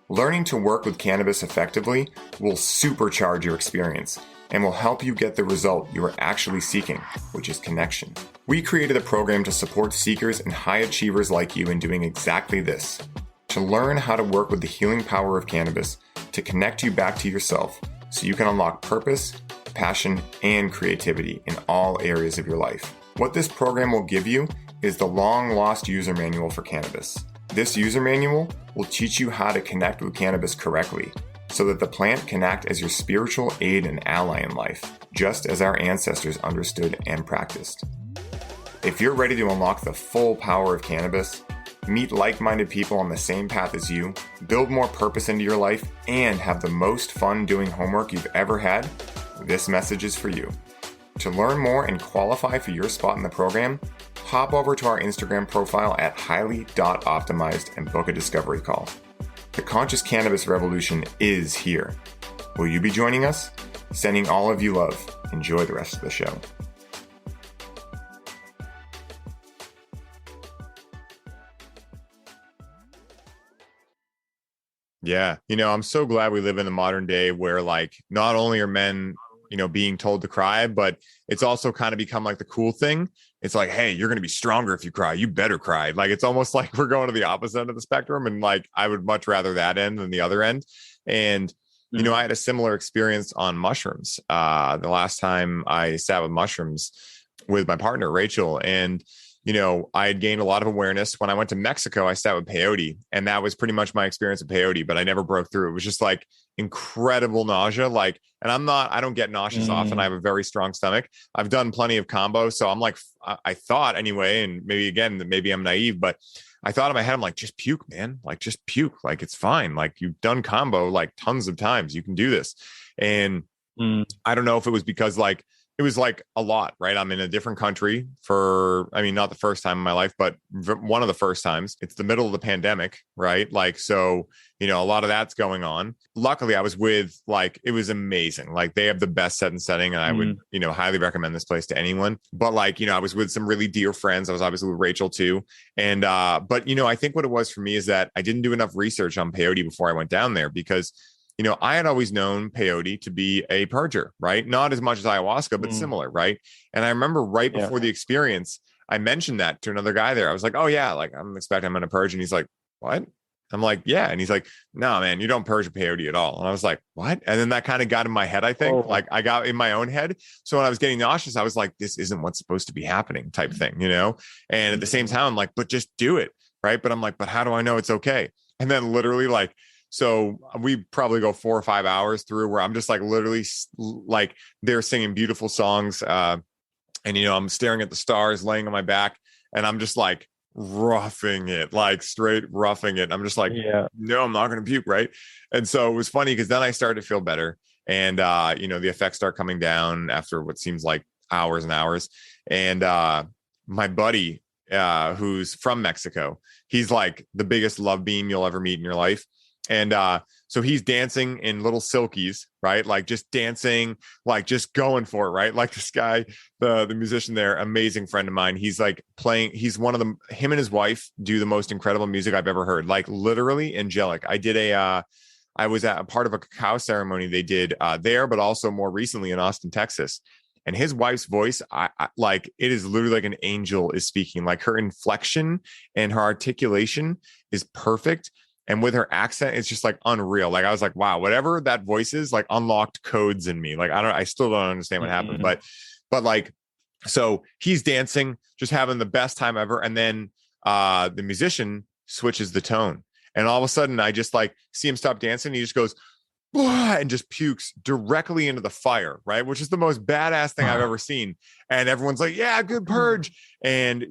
S1: Learning to work with cannabis effectively will supercharge your experience and will help you get the result you are actually seeking, which is connection. We created a program to support seekers and high achievers like you in doing exactly this: to learn how to work with the healing power of cannabis to connect you back to yourself so you can unlock purpose, passion, and creativity in all areas of your life. What this program will give you is the long-lost user manual for cannabis. This user manual will teach you how to connect with cannabis correctly so that the plant can act as your spiritual aid and ally in life, just as our ancestors understood and practiced. If you're ready to unlock the full power of cannabis, meet like-minded people on the same path as you, build more purpose into your life, and have the most fun doing homework you've ever had, this message is for you. To learn more and qualify for your spot in the program, hop over to our Instagram profile at highly.optimized and book a discovery call. The conscious cannabis revolution is here. Will you be joining us? Sending all of you love. Enjoy the rest of the show. Yeah. I'm so glad we live in the modern day where not only are men being told to cry, but it's also kind of become like the cool thing. It's like, hey, you're going to be stronger if you cry. You better cry. Like, it's almost like we're going to the opposite end of the spectrum. And like, I would much rather that end than the other end. And, I had a similar experience on mushrooms. The last time I sat with mushrooms with my partner, Rachel, and, I had gained a lot of awareness. When I went to Mexico, I sat with peyote, and that was pretty much my experience with peyote, but I never broke through. It was just like incredible nausea. Like, and I don't get nauseous often. I have a very strong stomach. I've done plenty of combos. So I'm like, I thought anyway, and maybe I'm naive, but I thought in my head, I'm like, just puke, man. Like, just puke. Like, it's fine. Like, you've done combo like tons of times. You can do this. And I don't know if it was because like, it was like a lot, right? I'm in a different country not the first time in my life, but one of the first times. It's the middle of the pandemic, right? Like, so, a lot of that's going on. Luckily, I was with it was amazing. Like, they have the best setting, and I would, highly recommend this place to anyone. But like, I was with some really dear friends. I was obviously with Rachel too. And, but, I think what it was for me is that I didn't do enough research on peyote before I went down there because I had always known peyote to be a purger, right? Not as much as ayahuasca, but similar, right? And I remember right before the experience, I mentioned that to another guy there. I was like, oh yeah, like I'm expecting I'm going to purge. And he's like, what? I'm like, yeah. And he's like, no, man, you don't purge peyote at all. And I was like, what? And then that kind of got in my head, I think. Like I got in my own head. So when I was getting nauseous, I was like, this isn't what's supposed to be happening type thing, And at the same time, I'm like, but just do it, right? But I'm like, but how do I know it's okay? And then literally so we probably go 4 or 5 hours through where I'm just like literally like they're singing beautiful songs. And, I'm staring at the stars laying on my back and I'm just like roughing it, like straight roughing it. I'm just like, no, I'm not going to puke. Right. And so it was funny because then I started to feel better and, the effects start coming down after what seems like hours and hours. And my buddy, who's from Mexico, he's like the biggest love beam you'll ever meet in your life. And so he's dancing in little silkies, right? Like just dancing, like just going for it, right? Like this guy, the musician there, amazing friend of mine. He's like playing, he's one of them, him and his wife do the most incredible music I've ever heard, like literally angelic. I was at a part of a cacao ceremony they did there, but also more recently in Austin, Texas. And his wife's voice, I like it is literally like an angel is speaking. Like her inflection and her articulation is perfect. And with her accent, it's just like unreal. Like I was like, wow, whatever that voice is, like unlocked codes in me. Like I still don't understand what happened, but like, so he's dancing, just having the best time ever. And then the musician switches the tone, and all of a sudden, I just like see him stop dancing. He just goes, and just pukes directly into the fire, right? Which is the most badass thing I've ever seen. And everyone's like, yeah, good purge. And,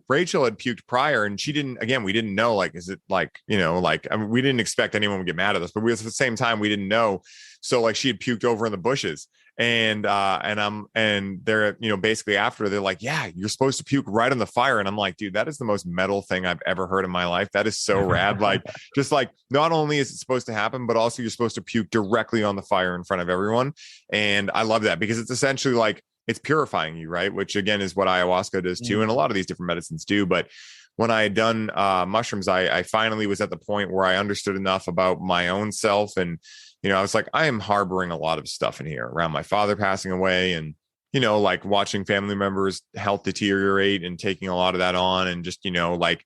S1: Rachel had puked prior and we didn't know, like, is it like, I mean, we didn't expect anyone would get mad at us, but at the same time, we didn't know. So like she had puked over in the bushes and they're, basically after they're like, yeah, you're supposed to puke right on the fire. And I'm like, dude, that is the most metal thing I've ever heard in my life. That is so rad. Like, just like, not only is it supposed to happen, but also you're supposed to puke directly on the fire in front of everyone. And I love that because it's essentially like, it's purifying you, right? Which again is what ayahuasca does too. And a lot of these different medicines do. But when I had done mushrooms, I finally was at the point where I understood enough about my own self. And, I was like, I am harboring a lot of stuff in here around my father passing away and, like watching family members' health deteriorate and taking a lot of that on and just, like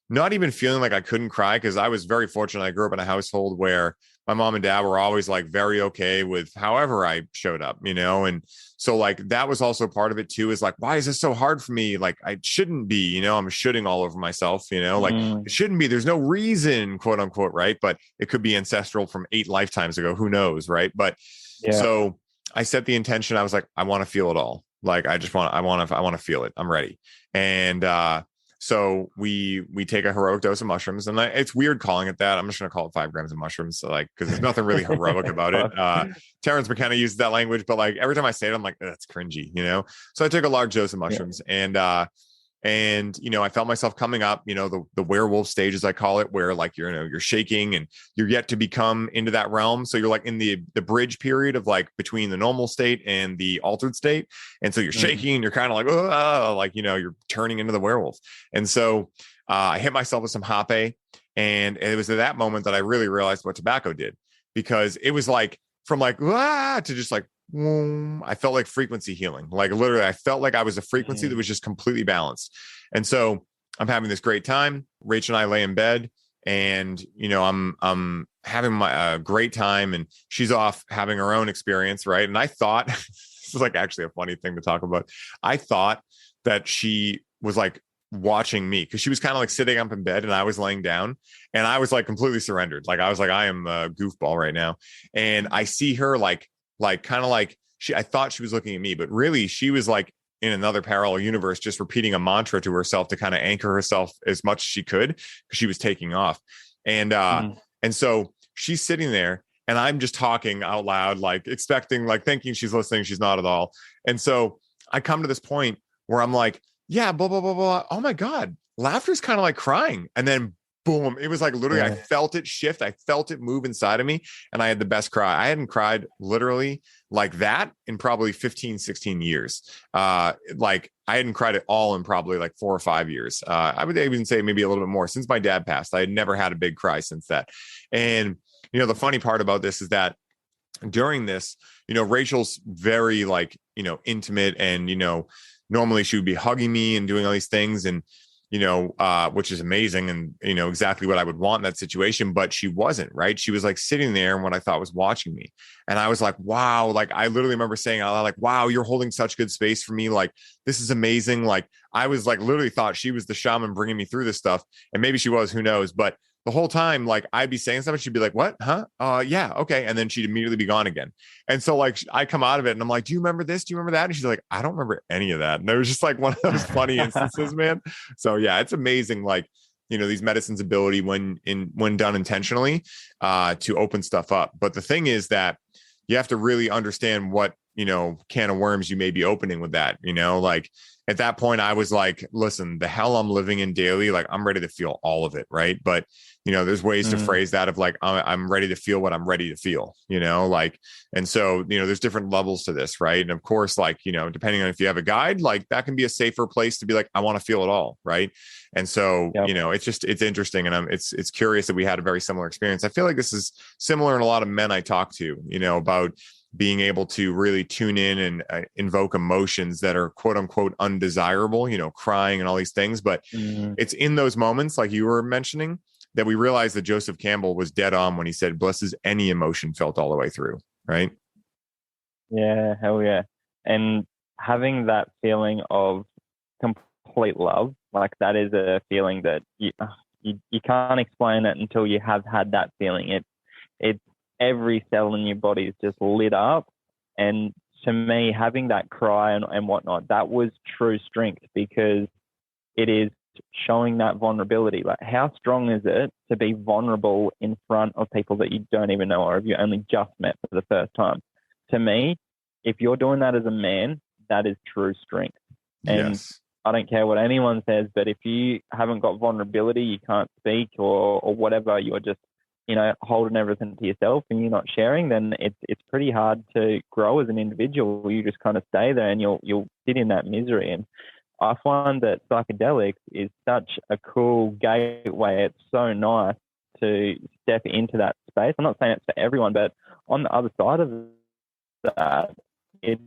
S1: not even feeling like I couldn't cry because I was very fortunate. I grew up in a household where my mom and dad were always like very okay with however I showed up, and so like that was also part of it too, is like, why is this so hard for me? Like I shouldn't be, I'm shooting all over myself, like it shouldn't be, there's no reason, quote unquote. Right. But it could be ancestral from 8 lifetimes ago. Who knows? Right. But so I set the intention. I was like, I want to feel it all. Like, I want to feel it. I'm ready. And, so we take a heroic dose of mushrooms, and it's weird calling it that. I'm just going to call it 5 grams of mushrooms. So like, cause there's nothing really heroic about it. Terrence McKenna uses that language, but like every time I say it, I'm like, that's cringy, So I took a large dose of mushrooms and, I felt myself coming up, the werewolf stage, as I call it, where like, you're shaking and you're yet to become into that realm. So you're like in the bridge period of like between the normal state and the altered state. And so you're shaking and you're kind of like, oh, like, you're turning into the werewolf. And so I hit myself with some hape. And it was at that moment that I really realized what tobacco did, because it was like from like, to just like I felt like frequency healing. Like literally, I felt like I was a frequency that was just completely balanced. And so I'm having this great time. Rachel and I lay in bed, and I'm having my great time, and she's off having her own experience, right? And I thought this is like actually a funny thing to talk about. I thought that she was like watching me because she was kind of like sitting up in bed and I was laying down, and I was like completely surrendered. Like I was like, I am a goofball right now. And I see her like kind of like I thought she was looking at me, but really she was like in another parallel universe, just repeating a mantra to herself to kind of anchor herself as much as she could because she was taking off. And so she's sitting there and I'm just talking out loud, like expecting, like thinking she's listening. She's not at all. And so I come to this point where I'm like, yeah, blah, blah, blah, blah. Oh my God. Laughter is kind of like crying. And then boom, it was like literally, I felt it shift. I felt it move inside of me. And I had the best cry. I hadn't cried literally like that in probably 15, 16 years. Like I hadn't cried at all in probably like 4 or 5 years. I would even say maybe a little bit more since my dad passed. I had never had a big cry since that. And, the funny part about this is that during this, Rachel's very like, intimate and, normally she would be hugging me and doing all these things and, which is amazing and, exactly what I would want in that situation, but she wasn't, right? She was like sitting there and what I thought was watching me. And I was like, wow, like I literally remember saying out loud, like, wow, you're holding such good space for me. Like, this is amazing. Like I was like, literally thought she was the shaman bringing me through this stuff. And maybe she was, who knows? But the whole time, like I'd be saying something, she'd be like, what? Huh? Yeah. Okay. And then she'd immediately be gone again. And so like, I come out of it and I'm like, do you remember this? Do you remember that? And she's like, I don't remember any of that. And it was just like one of those funny instances, man. So yeah, it's amazing. Like, these medicine's ability when done intentionally, to open stuff up. But the thing is that you have to really understand what, can of worms you may be opening with that, like at that point I was like, listen, the hell I'm living in daily, like I'm ready to feel all of it. Right. But there's ways to phrase that of like, I'm ready to feel what I'm ready to feel, like, and so, there's different levels to this. Right. And of course, like, depending on if you have a guide, like that can be a safer place to be like, I want to feel it all. Right. And so, it's interesting. And it's curious that we had a very similar experience. I feel like this is similar in a lot of men I talk to, about being able to really tune in and invoke emotions that are quote unquote undesirable, crying and all these things. But it's in those moments, like you were mentioning, that we realized that Joseph Campbell was dead on when he said, bliss is any emotion felt all the way through. Right.
S2: Yeah. Hell yeah. And having that feeling of complete love, like that is a feeling that you can't explain it until you have had that feeling. It's every cell in your body is just lit up. And to me, having that cry and whatnot, that was true strength because it is showing that vulnerability. Like how strong is it to be vulnerable in front of people that you don't even know or have you only just met for the first time? To me, if you're doing that as a man, that is true strength. And yes. I don't care what anyone says, but if you haven't got vulnerability, you can't speak or whatever, you're just holding everything to yourself and you're not sharing, then it's pretty hard to grow as an individual. You just kind of stay there and you'll sit in that misery. And I find that psychedelics is such a cool gateway. It's so nice to step into that space. I'm not saying it's for everyone, but on the other side of that, it's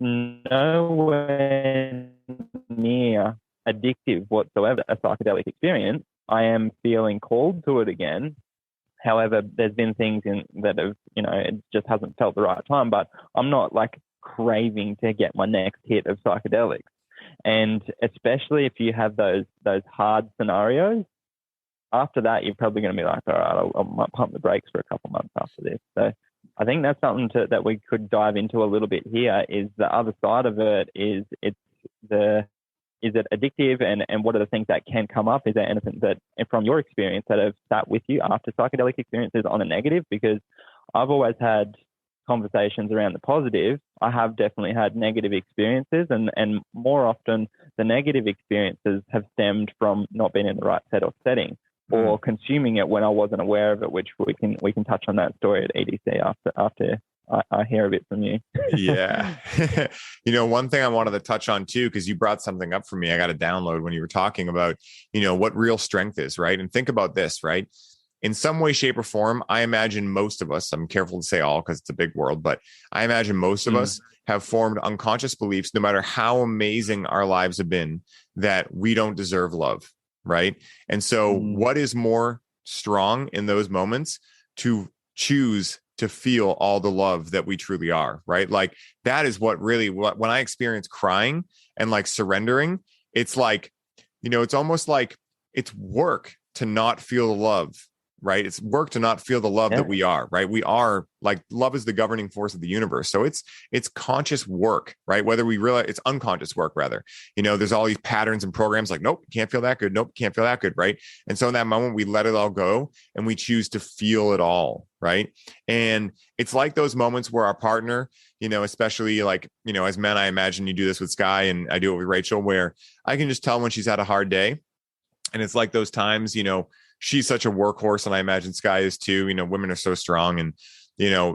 S2: nowhere near addictive whatsoever, a psychedelic experience. I am feeling called to it again. However, there's been things that have, it just hasn't felt the right time, but I'm not like craving to get my next hit of psychedelics. And especially if you have those hard scenarios, after that, you're probably going to be like, all right, I might pump the brakes for a couple months after this. So I think that's something that we could dive into a little bit here is the other side of it is is it addictive and what are the things that can come up? Is there anything that from your experience that have sat with you after psychedelic experiences on a negative? Because I've always had conversations around the positive. I have definitely had negative experiences and more often the negative experiences have stemmed from not being in the right set or setting or consuming it when I wasn't aware of it, which we can touch on that story at EDC after I hear a bit from you.
S1: Yeah. One thing I wanted to touch on too, because you brought something up for me, I got to download when you were talking about, what real strength is, right? And think about this, right? in some way, shape, or form, I imagine most of us, I'm careful to say all because it's a big world, but I imagine most of us have formed unconscious beliefs, no matter how amazing our lives have been, that we don't deserve love, right? And so what is more strong in those moments to choose to feel all the love that we truly are, right? Like that is what really, when I experience crying and like surrendering, it's like, it's almost like it's work to not feel the love, right? It's work to not feel the love that we are, right? We are like, love is the governing force of the universe. So it's conscious work, right? Whether we realize it's unconscious work, rather, there's all these patterns and programs like, nope, can't feel that good. Nope, can't feel that good. Right. And so in that moment, we let it all go and we choose to feel it all. Right. And it's like those moments where our partner, especially like, as men, I imagine you do this with Sky and I do it with Rachel, where I can just tell when she's had a hard day. And it's like those times, she's such a workhorse, and I imagine Sky is too. Women are so strong, and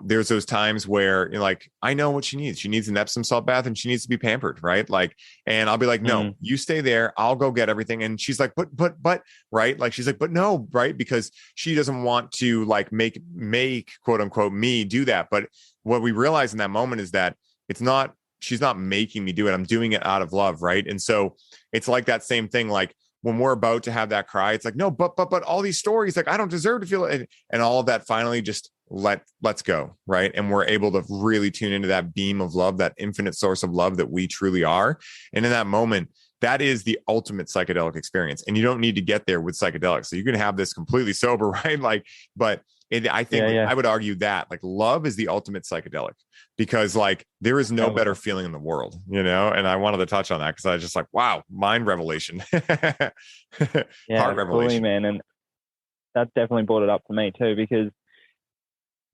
S1: there's those times where like I know what she needs. She needs an Epsom salt bath, and she needs to be pampered, right? Like, and I'll be like, no, you stay there. I'll go get everything. And she's like, but, right? Like she's like, but no, right? Because she doesn't want to like make quote unquote me do that. But what we realize in that moment is that she's not making me do it. I'm doing it out of love, right? And so it's like that same thing, like. When we're about to have that cry, it's like, no, but all these stories, like I don't deserve to feel it. And all of that finally just let's go. Right. And we're able to really tune into that beam of love, that infinite source of love that we truly are. And in that moment, that is the ultimate psychedelic experience. And you don't need to get there with psychedelics. So you can have this completely sober, right? Like, but I think I would argue that like love is the ultimate psychedelic, because like there is no better feeling in the world, and I wanted to touch on that because I was just like, wow, mind revelation. Heart revelation,
S2: fully, man. And that definitely brought it up for me too, because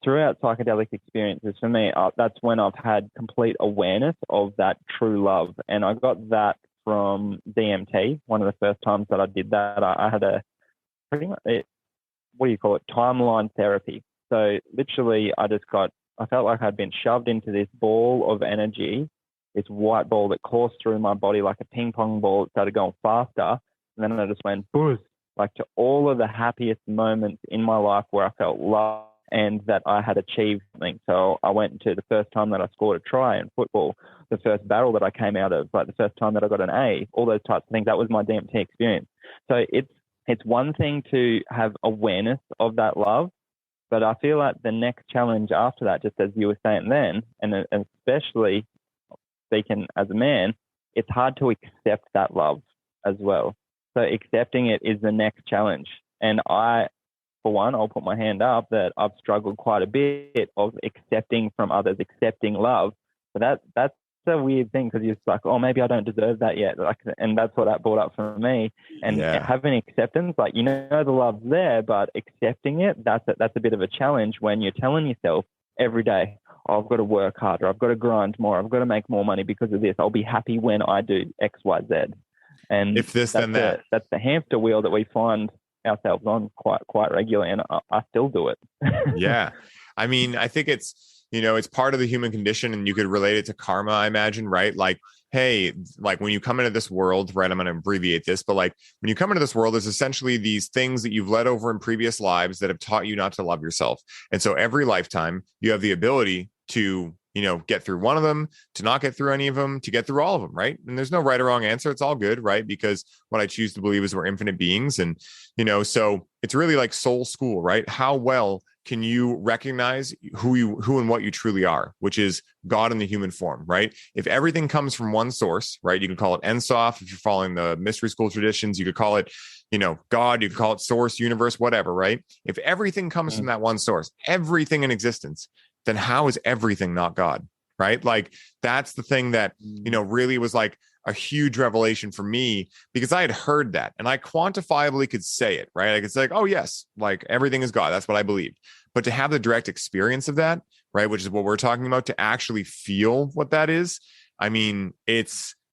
S2: throughout psychedelic experiences for me, that's when I've had complete awareness of that true love. And I got that from DMT. One of the first times that I did that, I had a pretty much what do you call it? Timeline therapy. So literally I felt like I'd been shoved into this ball of energy, this white ball that coursed through my body like a ping pong ball. It started going faster. And then I just went boost, like to all of the happiest moments in my life where I felt love and that I had achieved something. So I went to the first time that I scored a try in football, the first battle that I came out of, like the first time that I got an A, all those types of things. That was my DMT experience. So it's one thing to have awareness of that love, but I feel like the next challenge after that, just as you were saying then, and especially speaking as a man, it's hard to accept that love as well. So accepting it is the next challenge. And for one, I'll put my hand up that I've struggled quite a bit of accepting from others, accepting love. So that's a weird thing, because you're just like, oh, maybe I don't deserve that yet. Like, and that's what that brought up for me. And having acceptance, like, the love's there, but accepting it, that's a bit of a challenge when you're telling yourself every day, oh, I've got to work harder, I've got to grind more, I've got to make more money because of this. I'll be happy when I do X, Y, Z. And
S1: if this, then that.
S2: That's the hamster wheel that we find ourselves on quite regularly, and I still do it.
S1: Yeah. I mean, I think it's part of the human condition, and you could relate it to karma, I imagine, right? Like, hey, like when you come into this world, right? I'm going to abbreviate this, but like when you come into this world, there's essentially these things that you've led over in previous lives that have taught you not to love yourself. And so every lifetime you have the ability to, get through one of them, to not get through any of them, to get through all of them, right? And there's no right or wrong answer. It's all good, right? Because what I choose to believe is we're infinite beings. And, so it's really like soul school, right? How well can you recognize who and what you truly are, which is God in the human form, right? If everything comes from one source, right? You can call it Ensof. If you're following the mystery school traditions, you could call it, God, you could call it source, universe, whatever, right? If everything comes from that one source, everything in existence, then how is everything not God, right? Like that's the thing that, really was like a huge revelation for me, because I had heard that and I quantifiably could say it, right? I could say like, oh yes, like everything is God. That's what I believed. But to have the direct experience of that, right, which is what we're talking about, to actually feel what that is, I mean, it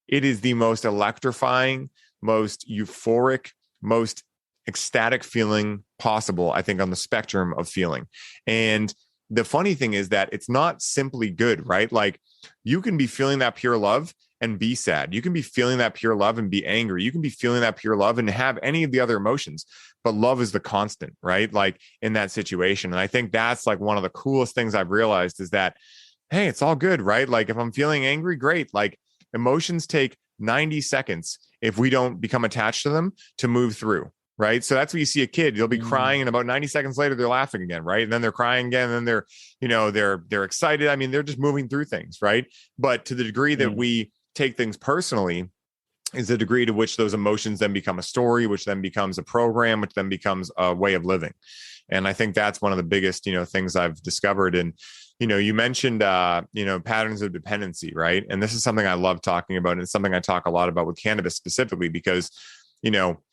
S1: is the most electrifying, most euphoric, most ecstatic feeling possible, I think, on the spectrum of feeling. And the funny thing is that it's not simply good, right? Like you can be feeling that pure love and be sad. You can be feeling that pure love and be angry. You can be feeling that pure love and have any of the other emotions, but love is the constant, right? Like in that situation. And I think that's like one of the coolest things I've realized is that, hey, it's all good, right? Like if I'm feeling angry, great. Like emotions take 90 seconds if we don't become attached to them to move through. Right. So that's what you see a kid, they'll be crying and about 90 seconds later, they're laughing again. Right. And then they're crying again. And then they're, they're excited. I mean, they're just moving through things. Right. But to the degree that we take things personally is the degree to which those emotions then become a story, which then becomes a program, which then becomes a way of living. And I think that's one of the biggest, things I've discovered. And, you mentioned, patterns of dependency. Right. And this is something I love talking about. And it's something I talk a lot about with cannabis specifically, because,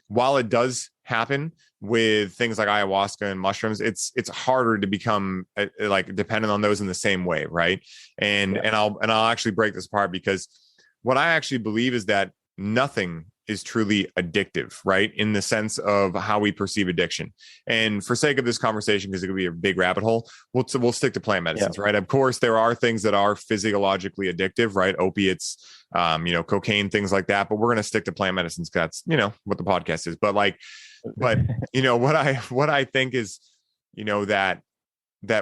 S1: while it does happen with things like ayahuasca and mushrooms, it's harder to become like dependent on those in the same way, right? And I'll actually break this apart, because what I actually believe is that nothing is truly addictive, right? In the sense of how we perceive addiction. And for sake of this conversation, because it could be a big rabbit hole, we'll stick to plant medicines, right? Of course, there are things that are physiologically addictive, right? Opiates, cocaine, things like that. But we're going to stick to plant medicines. That's, what the podcast is. But what I think is, that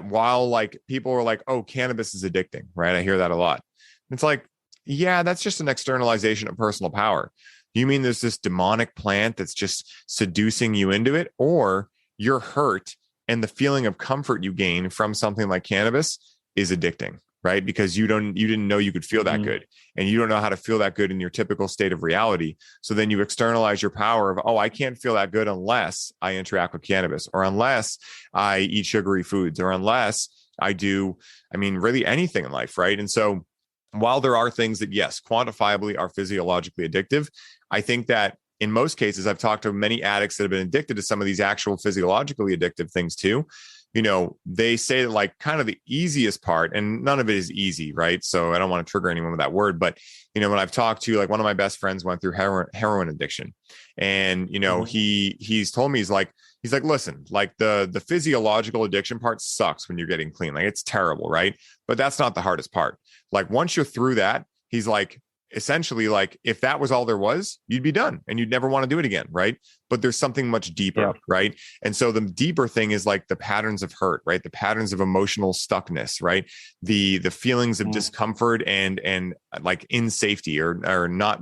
S1: while like people are like, oh, cannabis is addicting, right? I hear that a lot. It's like, yeah, that's just an externalization of personal power. You mean there's this demonic plant that's just seducing you into it, or you're hurt and the feeling of comfort you gain from something like cannabis is addicting, right? Because you didn't know you could feel that good, and you don't know how to feel that good in your typical state of reality. So then you externalize your power of, oh, I can't feel that good unless I interact with cannabis, or unless I eat sugary foods, or unless I do, really anything in life, right? And so while there are things that, yes, quantifiably are physiologically addictive, I think that in most cases, I've talked to many addicts that have been addicted to some of these actual physiologically addictive things too. They say that like kind of the easiest part, and none of it is easy, right? So I don't want to trigger anyone with that word, but when I've talked to, like, one of my best friends went through heroin addiction, and he's told me, he's like, listen, like the physiological addiction part sucks when you're getting clean, like it's terrible, right? But that's not the hardest part. Like once you're through that, he's like, essentially, like if that was all there was, you'd be done and you'd never want to do it again, right? But there's something much deeper, right? And so the deeper thing is like the patterns of hurt, right? The patterns of emotional stuckness, right? The feelings of discomfort and like in safety, or not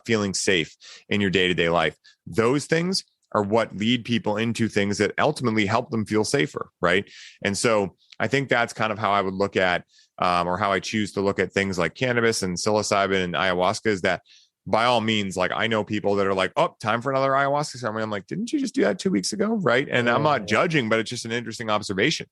S1: feeling safe in your day-to-day life. Those things are what lead people into things that ultimately help them feel safer, right? And so I think that's kind of how I would look at, or how I choose to look at things like cannabis and psilocybin and ayahuasca, is that by all means, like I know people that are like, oh, time for another ayahuasca ceremony. I'm like, didn't you just do that 2 weeks ago? Right. And I'm not judging, but it's just an interesting observation.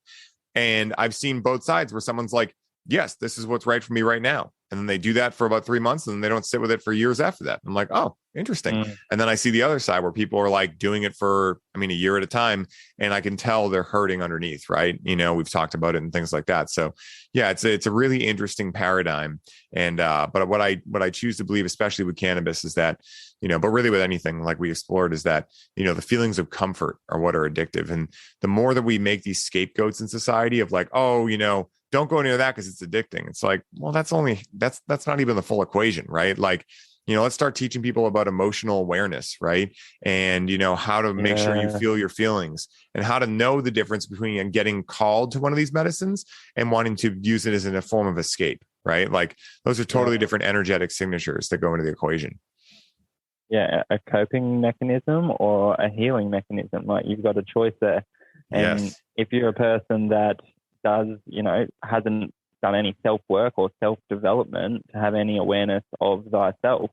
S1: And I've seen both sides where someone's like, yes, this is what's right for me right now. And then they do that for about 3 months, and then they don't sit with it for years after that. I'm like, oh, interesting. And then I see the other side where people are like doing it for, a year at a time, and I can tell they're hurting underneath, right? We've talked about it and things like that. So yeah, it's a really interesting paradigm. And, but what I choose to believe, especially with cannabis, is that, but really with anything like we explored, is that, the feelings of comfort are what are addictive. And the more that we make these scapegoats in society of like, oh, don't go near that because it's addicting. It's like, well, that's not even the full equation, right? Like, let's start teaching people about emotional awareness, right? And, how to make sure you feel your feelings, and how to know the difference between getting called to one of these medicines and wanting to use it as in a form of escape, right? Like those are totally different energetic signatures that go into the equation.
S2: Yeah, a coping mechanism or a healing mechanism. Like you've got a choice there. And if you're a person that does, hasn't done any self-work or self-development to have any awareness of thyself,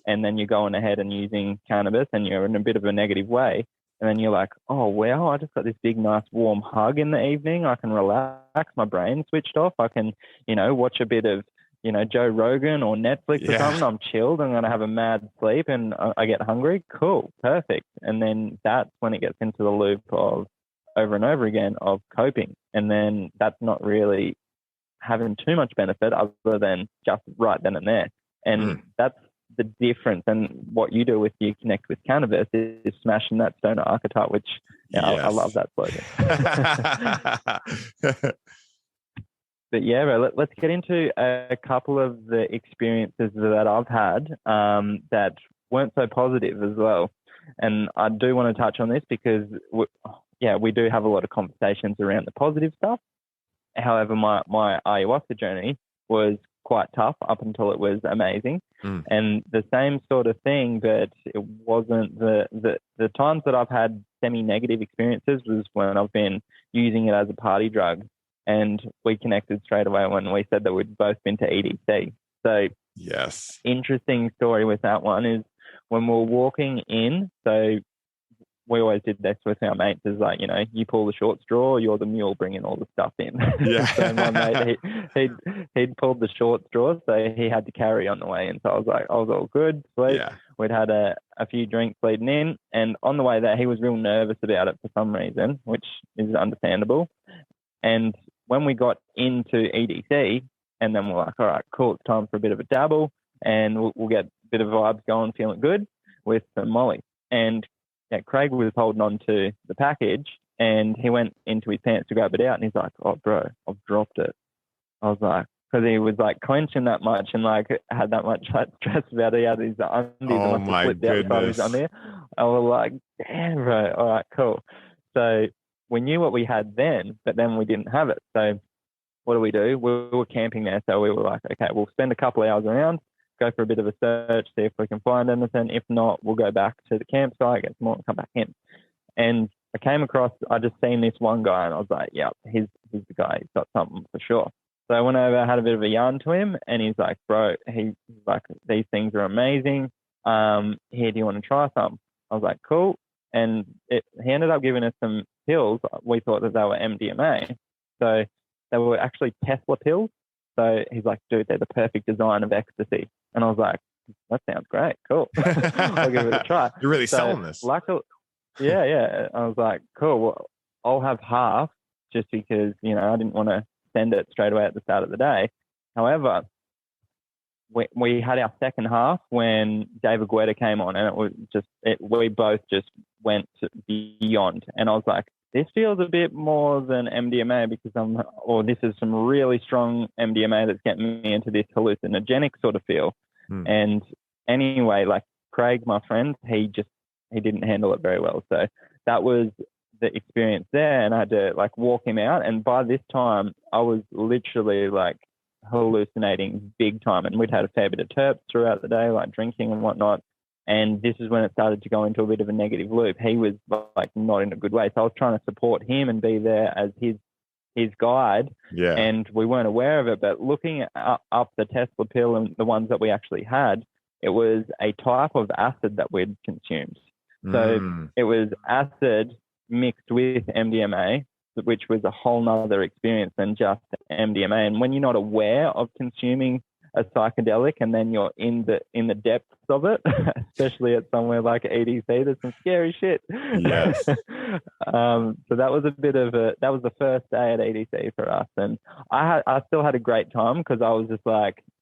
S2: and then you're going ahead and using cannabis and you're in a bit of a negative way, and then you're like, oh, well, I just got this big, nice, warm hug in the evening. I can relax, my brain switched off. I can, watch a bit of, Joe Rogan or Netflix or something. I'm chilled. I'm going to have a mad sleep and I get hungry. Cool. Perfect. And then that's when it gets into the loop of over and over again of coping. And then that's not really having too much benefit other than just right then and there. And that's the difference. And what you do with you connect with cannabis is smashing that stoner archetype, which I love that slogan. yeah, bro, let's get into a couple of the experiences that I've had that weren't so positive as well. And I do want to touch on this because, we do have a lot of conversations around the positive stuff. However, my ayahuasca journey was quite tough up until it was amazing. And the same sort of thing, but it wasn't the times that I've had semi-negative experiences was when I've been using it as a party drug. And we connected straight away when we said that we'd both been to EDC. So
S1: yes,
S2: interesting story with that one is when we're walking in, so we always did this with our mates, is like, you pull the short straw, you're the mule bringing all the stuff in.
S1: Yeah.
S2: So my mate, he'd pulled the short straw, so he had to carry on the way in. So I was all good, sweet.
S1: Yeah.
S2: We'd had a few drinks leading in, and on the way there, he was real nervous about it for some reason, which is understandable. And when we got into EDC, and then we're like, all right, cool, it's time for a bit of a dabble, and we'll get a bit of vibes going, feeling good with some Molly. And Craig was holding on to the package, and he went into his pants to grab it out, and he's like, oh, bro, I've dropped it. I was like, because he was like clenching that much and like had that much like stress about it. He had his undies.
S1: Oh my goodness.
S2: I was like, damn, bro. All right, cool. So we knew what we had then, but then we didn't have it. So what do? We were camping there. So we were like, okay, we'll spend a couple of hours around, go for a bit of a search, see if we can find anything. If not, we'll go back to the campsite, get some more and come back in. And I just seen this one guy, and I was like, yeah, he's the guy. He's got something for sure. So I went over, had a bit of a yarn to him, and he's like, bro, he's like, these things are amazing. Here, do you want to try some? I was like, cool. And he ended up giving us some pills. We thought that they were MDMA. So they were actually Tesla pills. So he's like, dude, they're the perfect design of ecstasy. And I was like, that sounds great. Cool. I'll give it a try.
S1: You're really selling this.
S2: Luckily, yeah. I was like, cool. Well, I'll have half just because, I didn't want to send it straight away at the start of the day. However, we had our second half when David Guetta came on, and it was we both just went beyond. And I was like, this feels a bit more than MDMA because this is some really strong MDMA that's getting me into this hallucinogenic sort of feel. And anyway, like Craig, my friend, he didn't handle it very well. So that was the experience there, and I had to like walk him out. And by this time, I was literally like hallucinating big time, and we'd had a fair bit of terps throughout the day, like drinking and whatnot. And this is when it started to go into a bit of a negative loop. He was like not in a good way, so I was trying to support him and be there as his guide.
S1: Yeah.
S2: And we weren't aware of it, but looking up the Tesla pill and the ones that we actually had, it was a type of acid that we'd consumed. So it was acid mixed with MDMA, which was a whole nother experience than just MDMA. And when you're not aware of consuming a psychedelic and then you're in the depths of it, especially at somewhere like EDC, there's some scary shit.
S1: Yes.
S2: So that was that was the first day at EDC for us. And I still had a great time because I was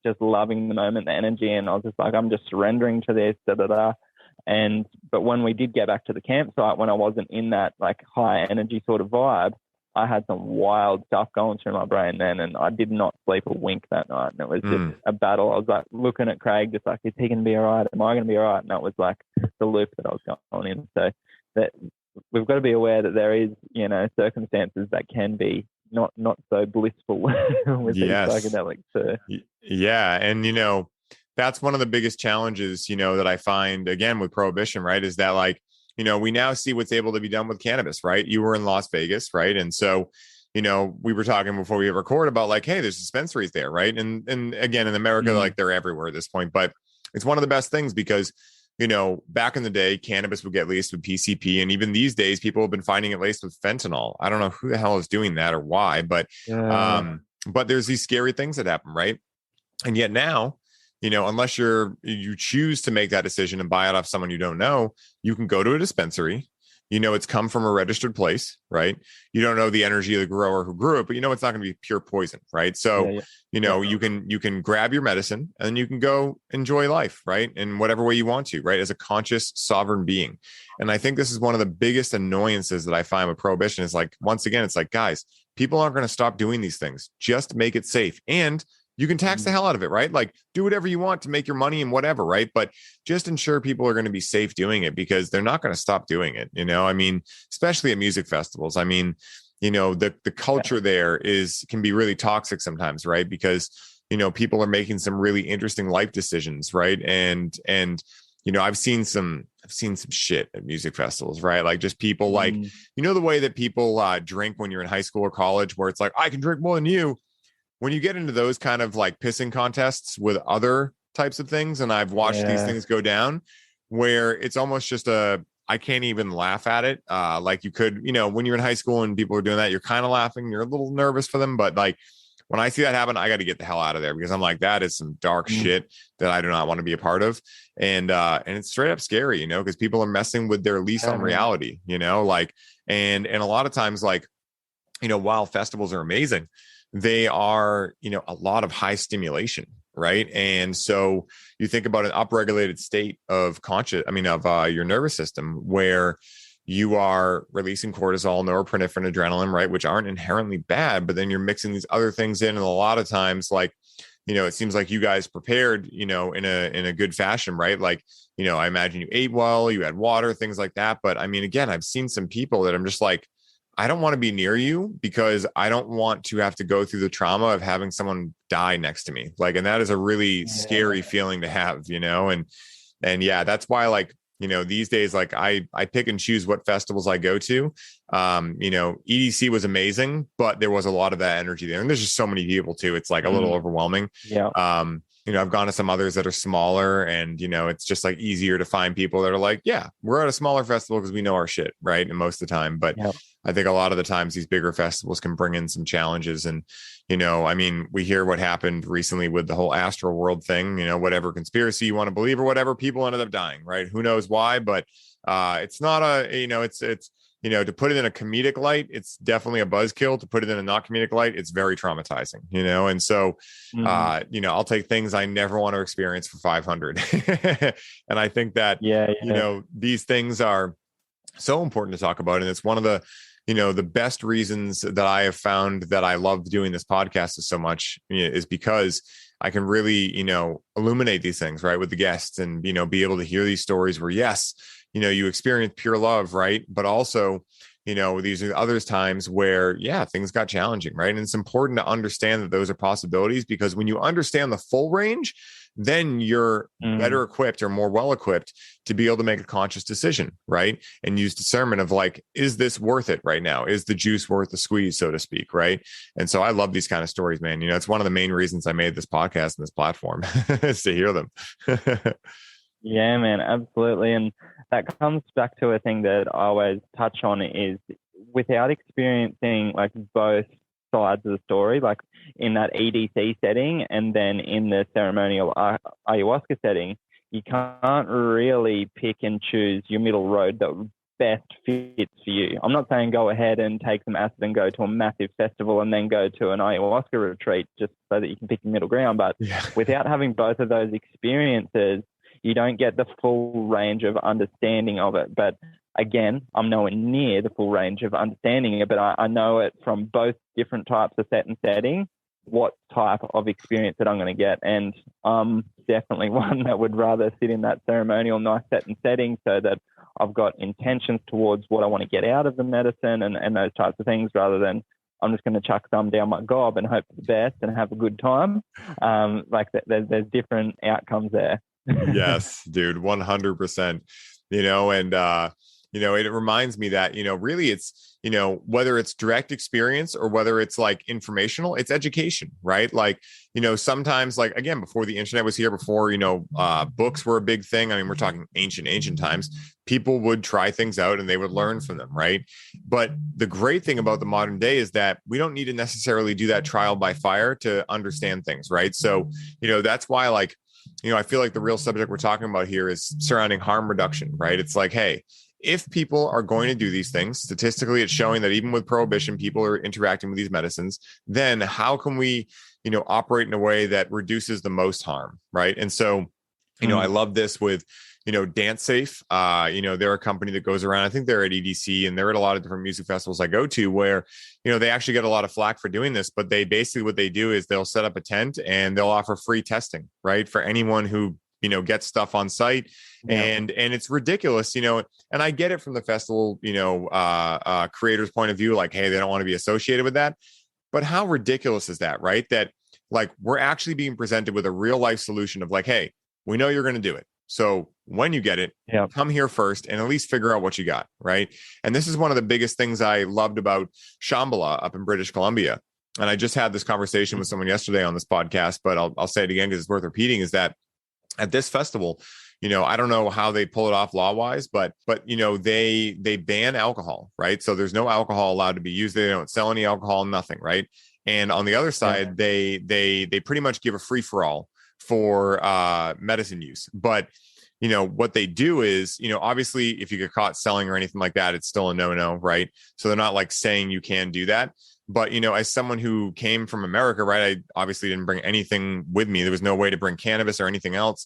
S2: just loving the moment, the energy. And I was just like, I'm just surrendering to this, but when we did get back to the campsite, when I wasn't in that like high energy sort of vibe, I had some wild stuff going through my brain then, and I did not sleep a wink that night. And it was just a battle. I was like looking at Craig, just like, is he going to be all right? Am I going to be all right? And that was like the loop that I was going in. So that we've got to be aware that there is, circumstances that can be not so blissful with these psychedelics. So.
S1: Yeah. And, that's one of the biggest challenges, that I find, again, with prohibition, right, is that like, we now see what's able to be done with cannabis, right? You were in Las Vegas, right? And so, we were talking before we record about like, hey, there's dispensaries there, right? And again, in America, like they're everywhere at this point, but it's one of the best things because, back in the day, cannabis would get laced with PCP. And even these days, people have been finding it laced with fentanyl. I don't know who the hell is doing that or why, but there's these scary things that happen, right? And yet now, unless you choose to make that decision and buy it off someone you don't know, you can go to a dispensary. It's come from a registered place, right? You don't know the energy of the grower who grew it, but it's not going to be pure poison, right? So, you can grab your medicine and then you can go enjoy life, right? In whatever way you want to, right? As a conscious sovereign being. And I think this is one of the biggest annoyances that I find with prohibition is like, once again, it's like, guys, people aren't going to stop doing these things. Just make it safe. And you can tax the hell out of it, right? Like do whatever you want to make your money and whatever, right? But just ensure people are going to be safe doing it, because they're not going to stop doing it. I mean, especially at music festivals. I mean, the culture there can be really toxic sometimes, right? Because, people are making some really interesting life decisions, right? And I've seen some shit at music festivals, right? Like just people like, the way that people drink when you're in high school or college, where it's like, I can drink more than you. When you get into those kind of like pissing contests with other types of things, and I've watched these things go down, where it's almost just I can't even laugh at it. Like you could, when you're in high school and people are doing that, you're kind of laughing, you're a little nervous for them. But like when I see that happen, I got to get the hell out of there, because I'm like, that is some dark shit that I do not want to be a part of. And it's straight up scary, because people are messing with their lease on reality, like, and a lot of times, like, while festivals are amazing, they are, a lot of high stimulation, right? And so you think about an upregulated state of your nervous system, where you are releasing cortisol, norepinephrine, adrenaline, right? Which aren't inherently bad, but then you're mixing these other things in. And a lot of times, like, it seems like you guys prepared, in a good fashion, right? Like, I imagine you ate well, you had water, things like that. But I mean, again, I've seen some people that I'm just like, I don't want to be near you, because I don't want to have to go through the trauma of having someone die next to me. Like, and that is a really scary feeling to have, and yeah, that's why, like, these days, like I pick and choose what festivals I go to. EDC was amazing, but there was a lot of that energy there. And there's just so many people too. It's like a little overwhelming.
S2: Yeah.
S1: I've gone to some others that are smaller, and, it's just like easier to find people that are like, yeah, we're at a smaller festival because we know our shit, right? And most of the time, but I think a lot of the times these bigger festivals can bring in some challenges. And, I mean, we hear what happened recently with the whole Astro World thing, whatever conspiracy you want to believe or whatever, people ended up dying, right? Who knows why, but it's not it's to put it in a comedic light, it's definitely a buzzkill. To put it in a not comedic light, it's very traumatizing, and so, I'll take things I never want to experience for 500. And I think that, these things are so important to talk about. And it's one of the, the best reasons that I have found that I love doing this podcast so much is because I can really, illuminate these things, right, with the guests, and, be able to hear these stories where, yes, you experience pure love, right? But also, these are other times where, things got challenging, right? And it's important to understand that those are possibilities, because when you understand the full range, then you're better equipped or more well equipped to be able to make a conscious decision, right? And use discernment of like, is this worth it right now? Is the juice worth the squeeze, so to speak, right? And so I love these kind of stories, man. It's one of the main reasons I made this podcast and this platform is to hear them.
S2: Yeah, man, absolutely. And that comes back to a thing that I always touch on is, without experiencing like both sides of the story, like in that EDC setting and then in the ceremonial ayahuasca setting, you can't really pick and choose your middle road that best fits for you. I'm not saying go ahead and take some acid and go to a massive festival and then go to an ayahuasca retreat just so that you can pick your middle ground. But without having both of those experiences, you don't get the full range of understanding of it. But again, I'm nowhere near the full range of understanding it, but I know it from both different types of set and setting, what type of experience that I'm going to get. And I'm definitely one that would rather sit in that ceremonial, nice set and setting, so that I've got intentions towards what I want to get out of the medicine and those types of things, rather than I'm just going to chuck some down my gob and hope for the best and have a good time. There's different outcomes there.
S1: Yes, dude, 100%, and, it reminds me that, really it's, whether it's direct experience or whether it's like informational, it's education, right? Like, sometimes, like, again, before the internet was here, before, books were a big thing. I mean, we're talking ancient times, people would try things out and they would learn from them, right? But the great thing about the modern day is that we don't need to necessarily do that trial by fire to understand things, right? So, that's why, like, I feel like the real subject we're talking about here is surrounding harm reduction, right? It's like, hey, if people are going to do these things, statistically, it's showing that even with prohibition, people are interacting with these medicines. Then how can we, operate in a way that reduces the most harm, right? And so, I love this with, Dance Safe. They're a company that goes around. I think they're at EDC and they're at a lot of different music festivals I go to where, they actually get a lot of flack for doing this, but they basically, what they do is they'll set up a tent and they'll offer free testing, right? For anyone who, gets stuff on site. Yeah. And it's ridiculous, and I get it from the festival, creators' point of view, like, hey, they don't want to be associated with that. But how ridiculous is that, right? That like we're actually being presented with a real life solution of like, hey, we know you're going to do it. So when you get it, come here first and at least figure out what you got, right? And this is one of the biggest things I loved about Shambhala up in British Columbia. And I just had this conversation with someone yesterday on this podcast, but I'll say it again because it's worth repeating, is that at this festival, I don't know how they pull it off law-wise, but they ban alcohol, right? So there's no alcohol allowed to be used. They don't sell any alcohol, nothing, right? And on the other side, they pretty much give a free-for-all for medicine use. But what they do is, obviously, if you get caught selling or anything like that, it's still a no-no, right? So they're not like saying you can do that. But, as someone who came from America, right, I obviously didn't bring anything with me. There was no way to bring cannabis or anything else.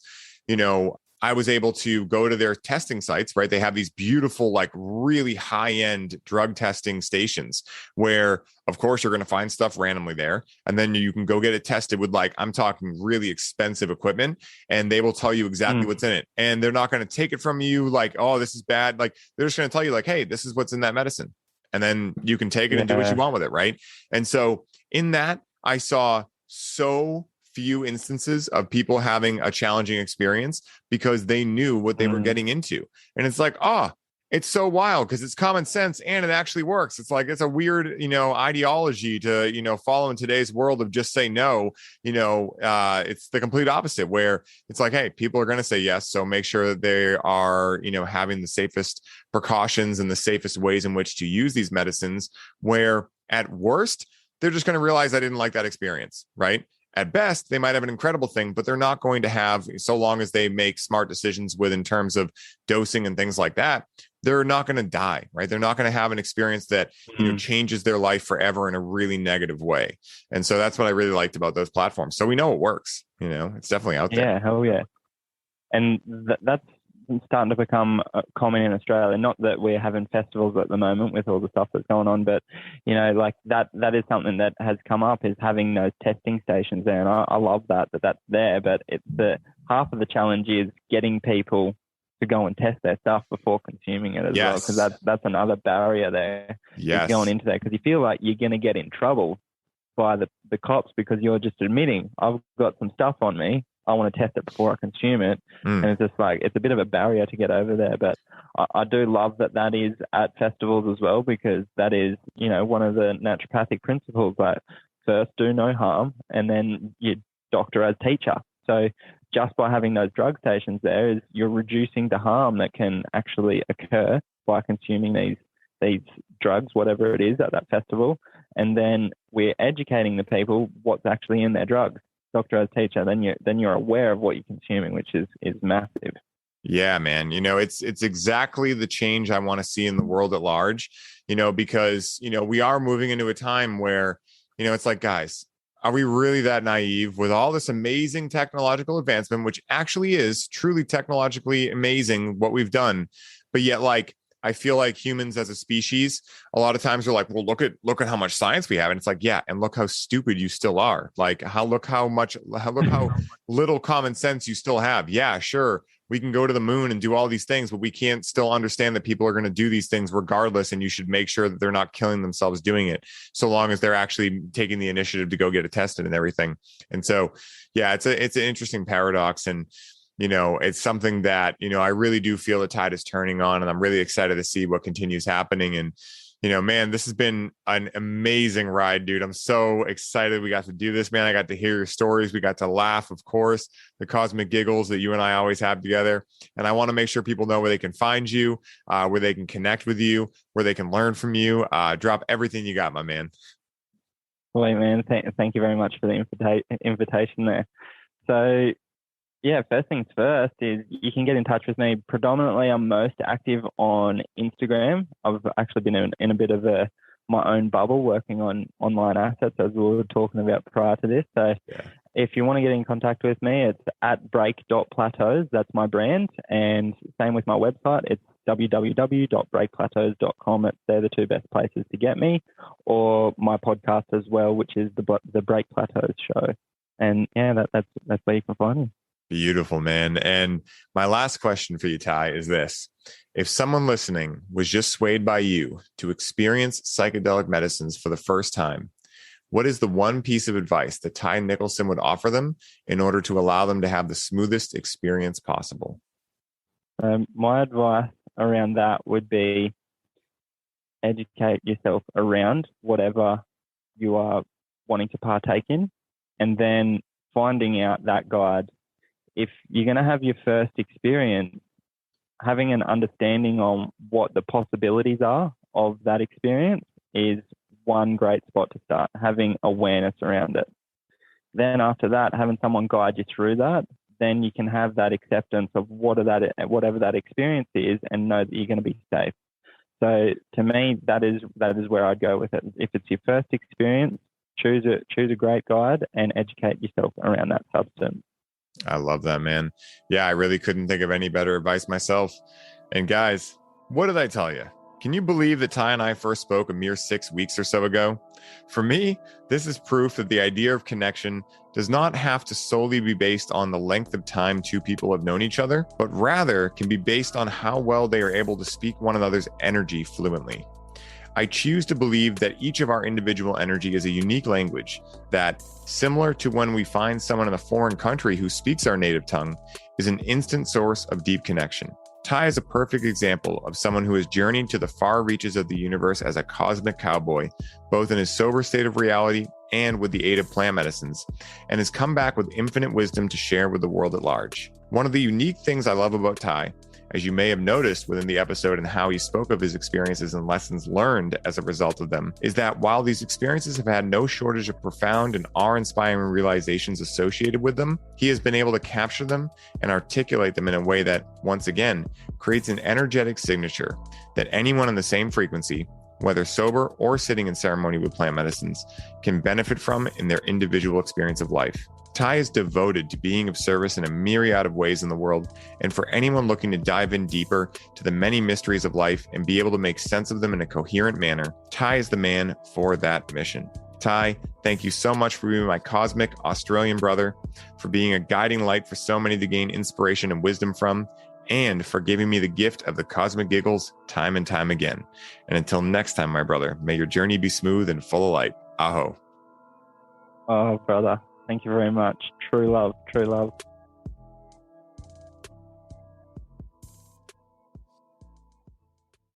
S1: I was able to go to their testing sites, right? They have these beautiful, like really high-end drug testing stations where, of course, you're going to find stuff randomly there. And then you can go get it tested with, like, I'm talking really expensive equipment, and they will tell you exactly what's in it. And they're not going to take it from you like, oh, this is bad. Like, they're just going to tell you like, hey, this is what's in that medicine. And then you can take it and do what you want with it, right? And so in that, I saw so few instances of people having a challenging experience because they knew what they were getting into. And it's like, it's so wild because it's common sense and it actually works. It's like, it's a weird, ideology to, follow in today's world of just say no. It's the complete opposite where it's like, hey, people are going to say yes. So make sure that they are, having the safest precautions and the safest ways in which to use these medicines, where at worst, they're just going to realize I didn't like that experience, right? At best, they might have an incredible thing, but they're not going to have, so long as they make smart decisions in terms of dosing and things like that, they're not going to die, right? They're not going to have an experience that changes their life forever in a really negative way. And so that's what I really liked about those platforms. So we know it works, it's definitely out there.
S2: Yeah, hell yeah. And that's starting to become common in Australia. Not that we're having festivals at the moment with all the stuff that's going on, but like that is something that has come up, is having those testing stations there. And I love that's there, but it's the half of the challenge is getting people to go and test their stuff before consuming it as well, because that's another barrier there. Yes, going into that, because you feel like you're going to get in trouble by the cops because you're just admitting, I've got some stuff on me, I want to test it before I consume it. And it's just like, it's a bit of a barrier to get over there. But I do love that is at festivals as well, because that is, one of the naturopathic principles, like first do no harm and then you doctor as teacher. So just by having those drug stations there, is you're reducing the harm that can actually occur by consuming these drugs, whatever it is, at that festival. And then we're educating the people what's actually in their drugs. Doctor as teacher, then you're aware of what you're consuming, which is massive.
S1: Yeah, man. It's exactly the change I want to see in the world at large, because, we are moving into a time where, it's like, guys, are we really that naive with all this amazing technological advancement, which actually is truly technologically amazing what we've done, but yet, like, I feel like humans as a species, a lot of times we're like, well, look at how much science we have. And it's like, yeah. And look how stupid you still are. Like look how little common sense you still have. Yeah, sure. We can go to the moon and do all these things, but we can't still understand that people are going to do these things regardless. And you should make sure that they're not killing themselves doing it, so long as they're actually taking the initiative to go get it tested and everything. And so, yeah, it's an interesting paradox. And, it's something that, I really do feel the tide is turning on, and I'm really excited to see what continues happening. And, man, this has been an amazing ride, dude. I'm so excited we got to do this, man. I got to hear your stories. We got to laugh, of course, the cosmic giggles that you and I always have together. And I want to make sure people know where they can find you, where they can connect with you, where they can learn from you. Drop everything you got, my man.
S2: Wait, man. Thank you very much for the invitation there. So, yeah, first things first is you can get in touch with me. Predominantly, I'm most active on Instagram. I've actually been in a bit of my own bubble working on online assets, as we were talking about prior to this. So if you want to get in contact with me, it's at break.plateaus. That's my brand. And same with my website. It's www.breakplateaus.com. They're the two best places to get me, or my podcast as well, which is the Break Plateaus Show. And yeah, that's where you can find me.
S1: Beautiful, man. And my last question for you, Ty, is this. If someone listening was just swayed by you to experience psychedelic medicines for the first time, what is the one piece of advice that Ty Nicholson would offer them in order to allow them to have the smoothest experience possible?
S2: My advice around that would be educate yourself around whatever you are wanting to partake in, and then finding out that guide. If you're going to have your first experience, having an understanding on what the possibilities are of that experience is one great spot to start, having awareness around it. Then after that, having someone guide you through that, then you can have that acceptance of whatever that experience is, and know that you're going to be safe. So to me, that is where I'd go with it. If it's your first experience, choose a great guide and educate yourself around that substance.
S1: I love that, man. Yeah, I really couldn't think of any better advice myself. And guys, what did I tell you? Can you believe that Ty and I first spoke a mere 6 weeks or so ago? For me, this is proof that the idea of connection does not have to solely be based on the length of time two people have known each other, but rather can be based on how well they are able to speak one another's energy fluently. I choose to believe that each of our individual energy is a unique language that, similar to when we find someone in a foreign country who speaks our native tongue, is an instant source of deep connection. Ty is a perfect example of someone who has journeyed to the far reaches of the universe as a cosmic cowboy, both in his sober state of reality and with the aid of plant medicines, and has come back with infinite wisdom to share with the world at large. One of the unique things I love about Ty, as you may have noticed within the episode and how he spoke of his experiences and lessons learned as a result of them, is that while these experiences have had no shortage of profound and awe-inspiring realizations associated with them, he has been able to capture them and articulate them in a way that, once again, creates an energetic signature that anyone on the same frequency, whether sober or sitting in ceremony with plant medicines, can benefit from in their individual experience of life. Ty is devoted to being of service in a myriad of ways in the world, and for anyone looking to dive in deeper to the many mysteries of life and be able to make sense of them in a coherent manner, Ty is the man for that mission. Ty, thank you so much for being my cosmic Australian brother, for being a guiding light for so many to gain inspiration and wisdom from, and for giving me the gift of the cosmic giggles time and time again. And until next time, my brother, may your journey be smooth and full of light. Aho.
S2: Oh, brother. Thank you very much. True love. True love.